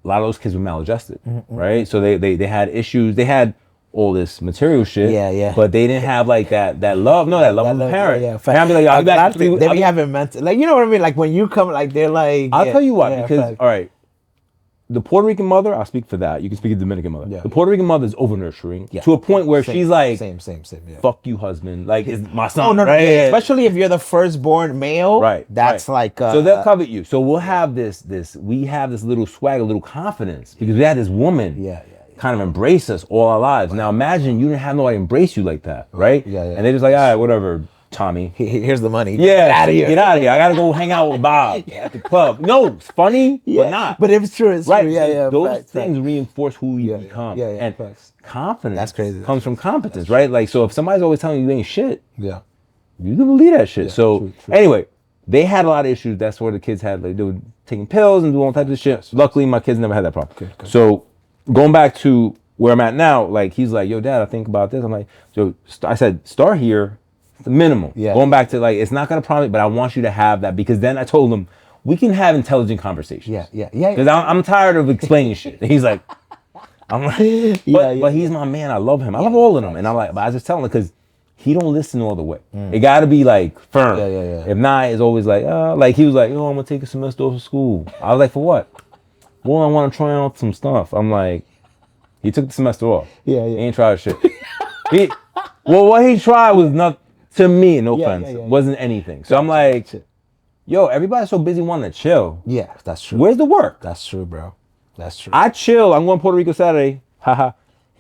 a lot of those kids were maladjusted, right? So they had issues. They had all this material shit, but they didn't have like that love. No, that love from the parent. And I'll be like, I'll be back. They be having mental, like, you know what I mean? Like when you come, like they're like, I'll tell you what, because all right, the Puerto Rican mother, I'll speak for that. You can speak of the Dominican mother. The Puerto Rican mother is over nurturing to a point where she's like, same. Fuck you, husband. Like, it's my son. Oh no, right? Especially if you're the firstborn male. Right. That's like. So they'll covet you. So we'll have this. We have this little swag, a little confidence, because we had this woman. Kind of embrace us all our lives. Now imagine you didn't have nobody embrace you like that, right? And they're just like, all right, whatever, Tommy. Here's the money. Get out of here. Get out of here. I gotta go hang out with Bob at the club. No, it's funny, but not. But it's true. It's right. True. Those things reinforce who you become. And confidence That's crazy. comes from competence, right? Like, so if somebody's always telling you ain't shit, you can believe that shit. So anyway, they had a lot of issues. That's where the kids had, like, they were taking pills and doing all types of shit. Luckily, my kids never had that problem. Okay. So going back to where I'm at now, like, he's like, yo, Dad, I think about this. I'm like, so I said, start here, the minimum. Going back to, like, it's not gonna promise, but I want you to have that, because then I told him we can have intelligent conversations. Because I'm tired of explaining shit. And he's like, I'm like, but he's my man. I love him. I love all of them. And I'm like, but I just tell him, because he don't listen all the way. It got to be like firm. If not, it's always like he was like, yo, I'm gonna take a semester off of school. I was like, for what? Well, I want to try out some stuff. I'm like, he took the semester off. He ain't tried shit. What he tried was not, to me, no offense, wasn't anything. So I'm like, yo, everybody's so busy wanting to chill. Yeah, that's true. Where's the work? That's true, bro. That's true. I chill. I'm going to Puerto Rico Saturday. Haha.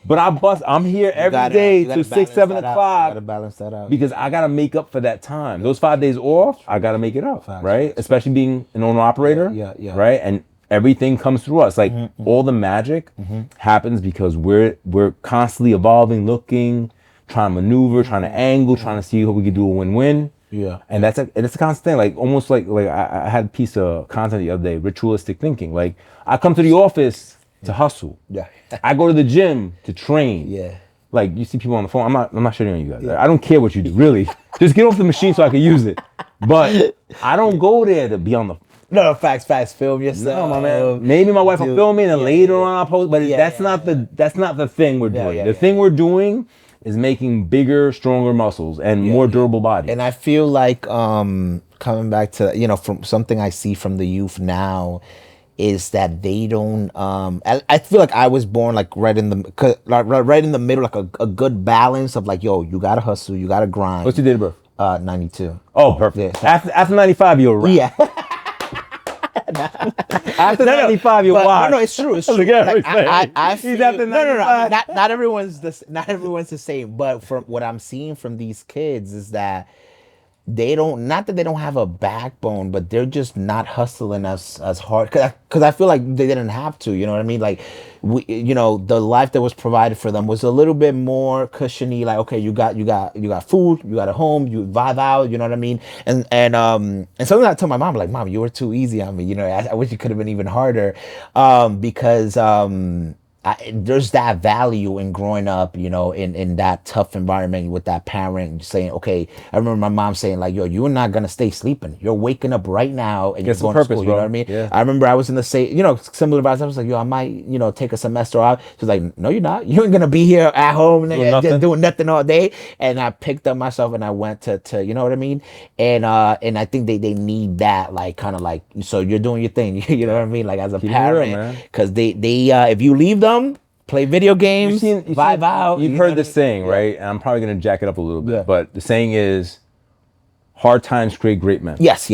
But I'm here every day till 6, 7 o'clock. Gotta balance that out. Because I gotta make up for that time. Those 5 days off, I gotta make it up. Right? Especially being an owner operator. Right? And everything comes through us. Like, all the magic happens because we're constantly evolving, looking, trying to maneuver, trying to angle, trying to see how we can do a win-win. And it's a constant thing. Like, almost like I had a piece of content the other day, ritualistic thinking. Like, I come to the office to hustle. I go to the gym to train. Like, you see people on the phone. I'm not shitting on you guys. I don't care what you do, really. Just get off the machine so I can use it. But I don't go there to be on the. No, facts. Film yourself. No, my man. Maybe my wife will film me, and then later on I'll post. But that's not the thing we're doing. The thing we're doing is making bigger, stronger muscles and more durable bodies. And I feel like coming back to, you know, from something I see from the youth now is that they don't I feel like I was born like right in the right in the middle, like a good balance of like, yo, you gotta hustle, you gotta grind. What's your date of birth? 92. Oh, perfect. Yeah. After 95, you're right. Yeah. After 95, you're wild. No, it's true. It's true. Like, I feel, He's after 95. No. Not everyone's the same. But from what I'm seeing from these kids is that they don't, not that they don't have a backbone, but they're just not hustling as hard, because I feel like they didn't have to, you know what I mean? Like, you know, the life that was provided for them was a little bit more cushiony. Like, okay, you got food, you got a home, you vibe out, you know what I mean? And something I told my mom, like, Mom, you were too easy on me, you know, I wish it could have been even harder, because there's that value in growing up, you know, in that tough environment with that parent saying, okay, I remember my mom saying like, yo, you're not going to stay sleeping. You're waking up right now and you're going to school, you know what I mean? Yeah. I remember I was in the same, you know, similar advice. I was like, yo, I might, you know, take a semester off. She was like, no, you're not. You ain't going to be here at home just doing nothing all day. And I picked up myself and I went to you know what I mean? And I think they need that, like, kind of like, so you're doing your thing, you know what I mean? Like, as a parent, because they if you leave them, play video games, vibe out. You've heard this saying, right? And I'm probably going to jack it up a little bit, but the saying is, hard times create great men. Yes.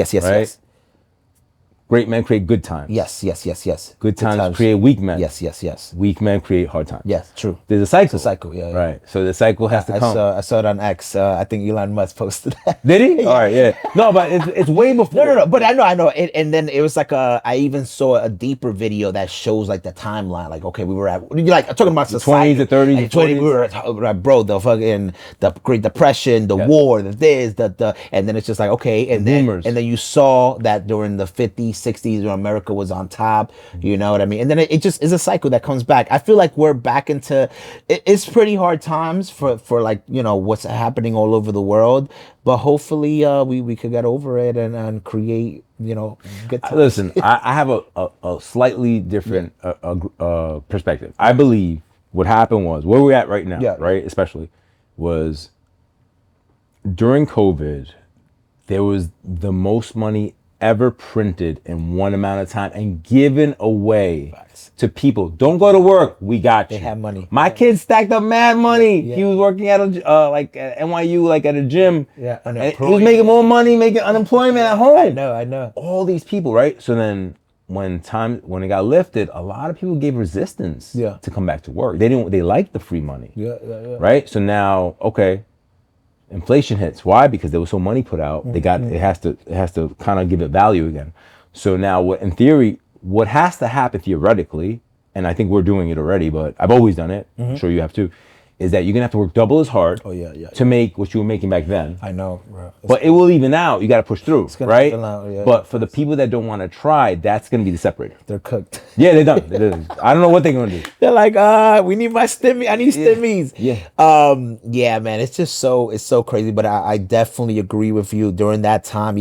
Great men create good times. Yes. Good times create weak men. Yes. Weak men create hard times. Yes, true. There's a cycle. It's a cycle, yeah. Right. So the cycle has to come. I saw it on X. I think Elon Musk posted that. Did he? All right, yeah. No, but it's way before. No. But I know. And then it was like I even saw a deeper video that shows like the timeline. Like, okay, we were at, like, talking about society. 20s, the 30s, like, 20, we were at, bro, the fucking, the Great Depression, the war, the this, the, and then it's just like, okay. And then you saw that during the 50s, 60s, when America was on top, you know what I mean? And then it just is a cycle that comes back. I feel like we're back into, it's pretty hard times for like, you know, what's happening all over the world, but hopefully we could get over it and create, you know, good times. Listen, I have a slightly different perspective. I believe what happened was, where we're at right now, right, especially, was during COVID, there was the most money ever printed in one amount of time and given away to people. Don't go to work. We got you. They have money. My kid stacked up mad money. Yeah. He was working at like at NYU, like at a gym. Yeah, and he was making more money, making unemployment at home. I know. All these people, right? So then when it got lifted, a lot of people gave resistance to come back to work. They liked the free money. Yeah. Right? So now, okay, inflation hits. Why? Because there was so money put out. It has to kind of give it value again. So now, in theory, what has to happen theoretically, and I think we're doing it already, but I've always done it. I'm sure you have too. Is that you're gonna have to work double as hard to make what you were making back then. I know, bro. But it will even out. You got to push through, right? Out, but for the people that don't want to try, that's gonna be the separator. They're cooked. Yeah, they're done. I don't know what they're gonna do. They're like, we need my stimmy. I need stimmies. Yeah, man. It's just so crazy. But I definitely agree with you. During that time,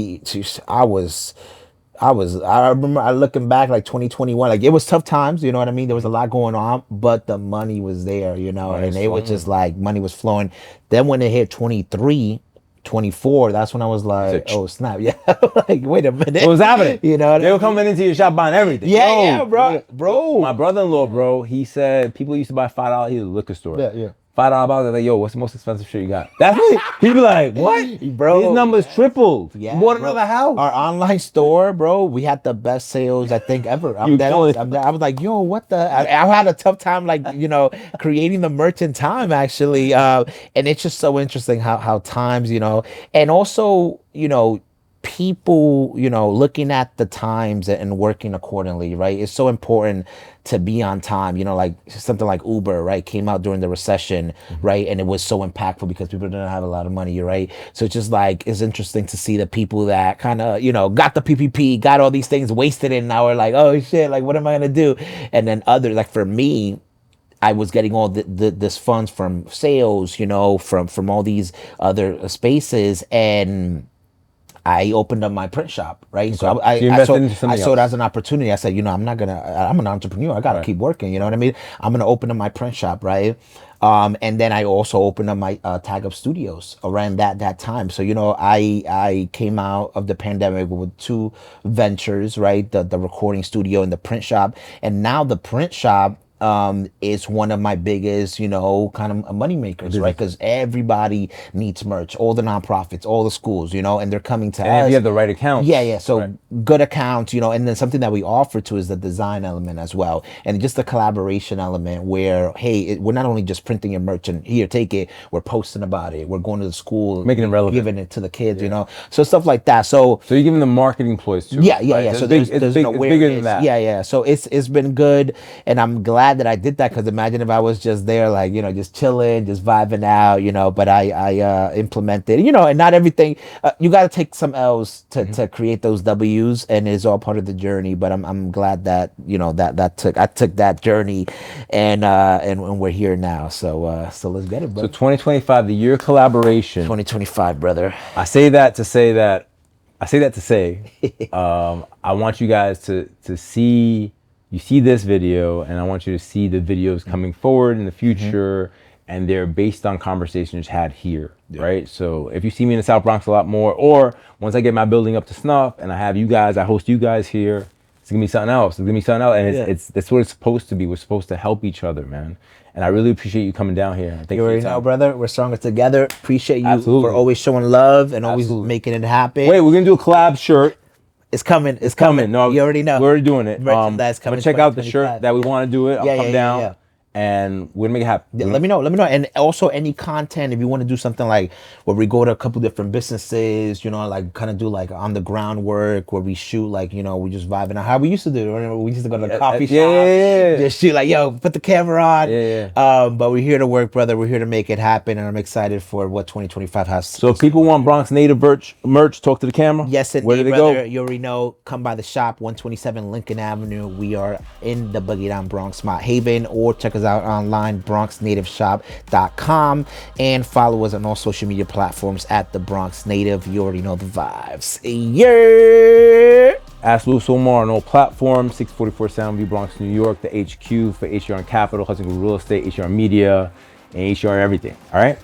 I remember looking back like 2021, like it was tough times, you know what I mean? There was a lot going on, but the money was there, you know, and it was just like money was flowing. Then when it hit 23, 24, that's when I was like, oh snap, like wait a minute, what was happening? You know, they were coming into your shop buying everything. Bro. My brother-in-law, bro, he said people used to buy $5. He was a liquor store. Yeah. $5 bottles. Like, yo, what's the most expensive shit you got? That's what he'd be like, what? Bro, these numbers tripled. Yeah, you bought another house. Our online store, bro, we had the best sales I think ever. I was like, yo, what the? I had a tough time, like, you know, creating the merch in time, actually. And it's just so interesting how times, you know, and also, you know, people, you know, looking at the times and working accordingly, right? It's so important to be on time, you know, like something like Uber, right? Came out during the recession, right? And it was so impactful because people didn't have a lot of money, right? So it's just like, it's interesting to see the people that kind of, you know, got the PPP, got all these things, wasted it, and now we're like, oh shit, like what am I gonna do? And then others, like for me, I was getting all this funds from sales, you know, from all these other spaces, and I opened up my print shop, right? Okay. So I saw it as an opportunity. I said, you know, I'm an entrepreneur. I got to keep working. You know what I mean? I'm going to open up my print shop, right? And then I also opened up my Tag Up Studios around that time. So, you know, I came out of the pandemic with two ventures, right? The recording studio and the print shop. And now the print shop is one of my biggest, you know, kind of money makers, right? Because everybody needs merch, all the nonprofits, all the schools, you know, and they're coming to us. And if you have the right accounts. Yeah. So good accounts, you know, and then something that we offer to is the design element as well. And just the collaboration element where, hey, we're not only just printing your merch and here, take it, we're posting about it. We're going to the school, making it relevant, giving it to the kids, you know, so stuff like that. So you're giving them marketing ploys too. Yeah. Right? So there's no it's bigger than that. Yeah. So it's been good. And I'm glad that I did that, because imagine if I was just there, like, you know, just chilling, just vibing out, you know, but I implemented, you know, and not everything, you got to take some L's to create those W's, and it's all part of the journey. But I'm glad that, you know, I took that journey, and we're here now. So let's get it, bro. So 2025, the year of collaboration. 2025, brother. I say that to say I want you guys to see, you see this video, and I want you to see the videos coming forward in the future, and they're based on conversations had here, right? So if you see me in the South Bronx a lot more, or once I get my building up to snuff and I have you guys, I host you guys here, it's gonna be something else. And that's what it's supposed to be. We're supposed to help each other, man. And I really appreciate you coming down here. Thank you already know, brother. We're stronger together. Appreciate you Absolutely. for always showing love and always making it happen. Wait, we're gonna do a collab shirt. It's coming. It's coming. No, you already know. We're already doing it. Merchandise coming. But check out the shirt that we want to do it. I'll come down. Yeah. And we're gonna make it happen. Yeah, let me know. And also any content, if you want to do something like where we go to a couple different businesses, you know, like kind of do like on the ground work where we shoot, like, you know, we just vibing out how we used to do. Remember, we used to go to the coffee shop, just shoot, like, yo, put the camera on. But we're here to work, brother. We're here to make it happen, and I'm excited for what 2025 has. So if people want Bronx Native merch, talk to the camera. Yes, and where do they go? You already know. Come by the shop, 127 Lincoln Avenue. We are in the Boogie Down Bronx, Mount Haven, or check us out online, bronxnativeshop.com, and follow us on all social media platforms at the Bronx Native. You already know the vibes. Yeah. Ask Louis Omar on all platforms, 644 Soundview, Bronx, New York, the HQ for HR Capital, Hudson Group Real Estate, HR Media, and HR everything. All right.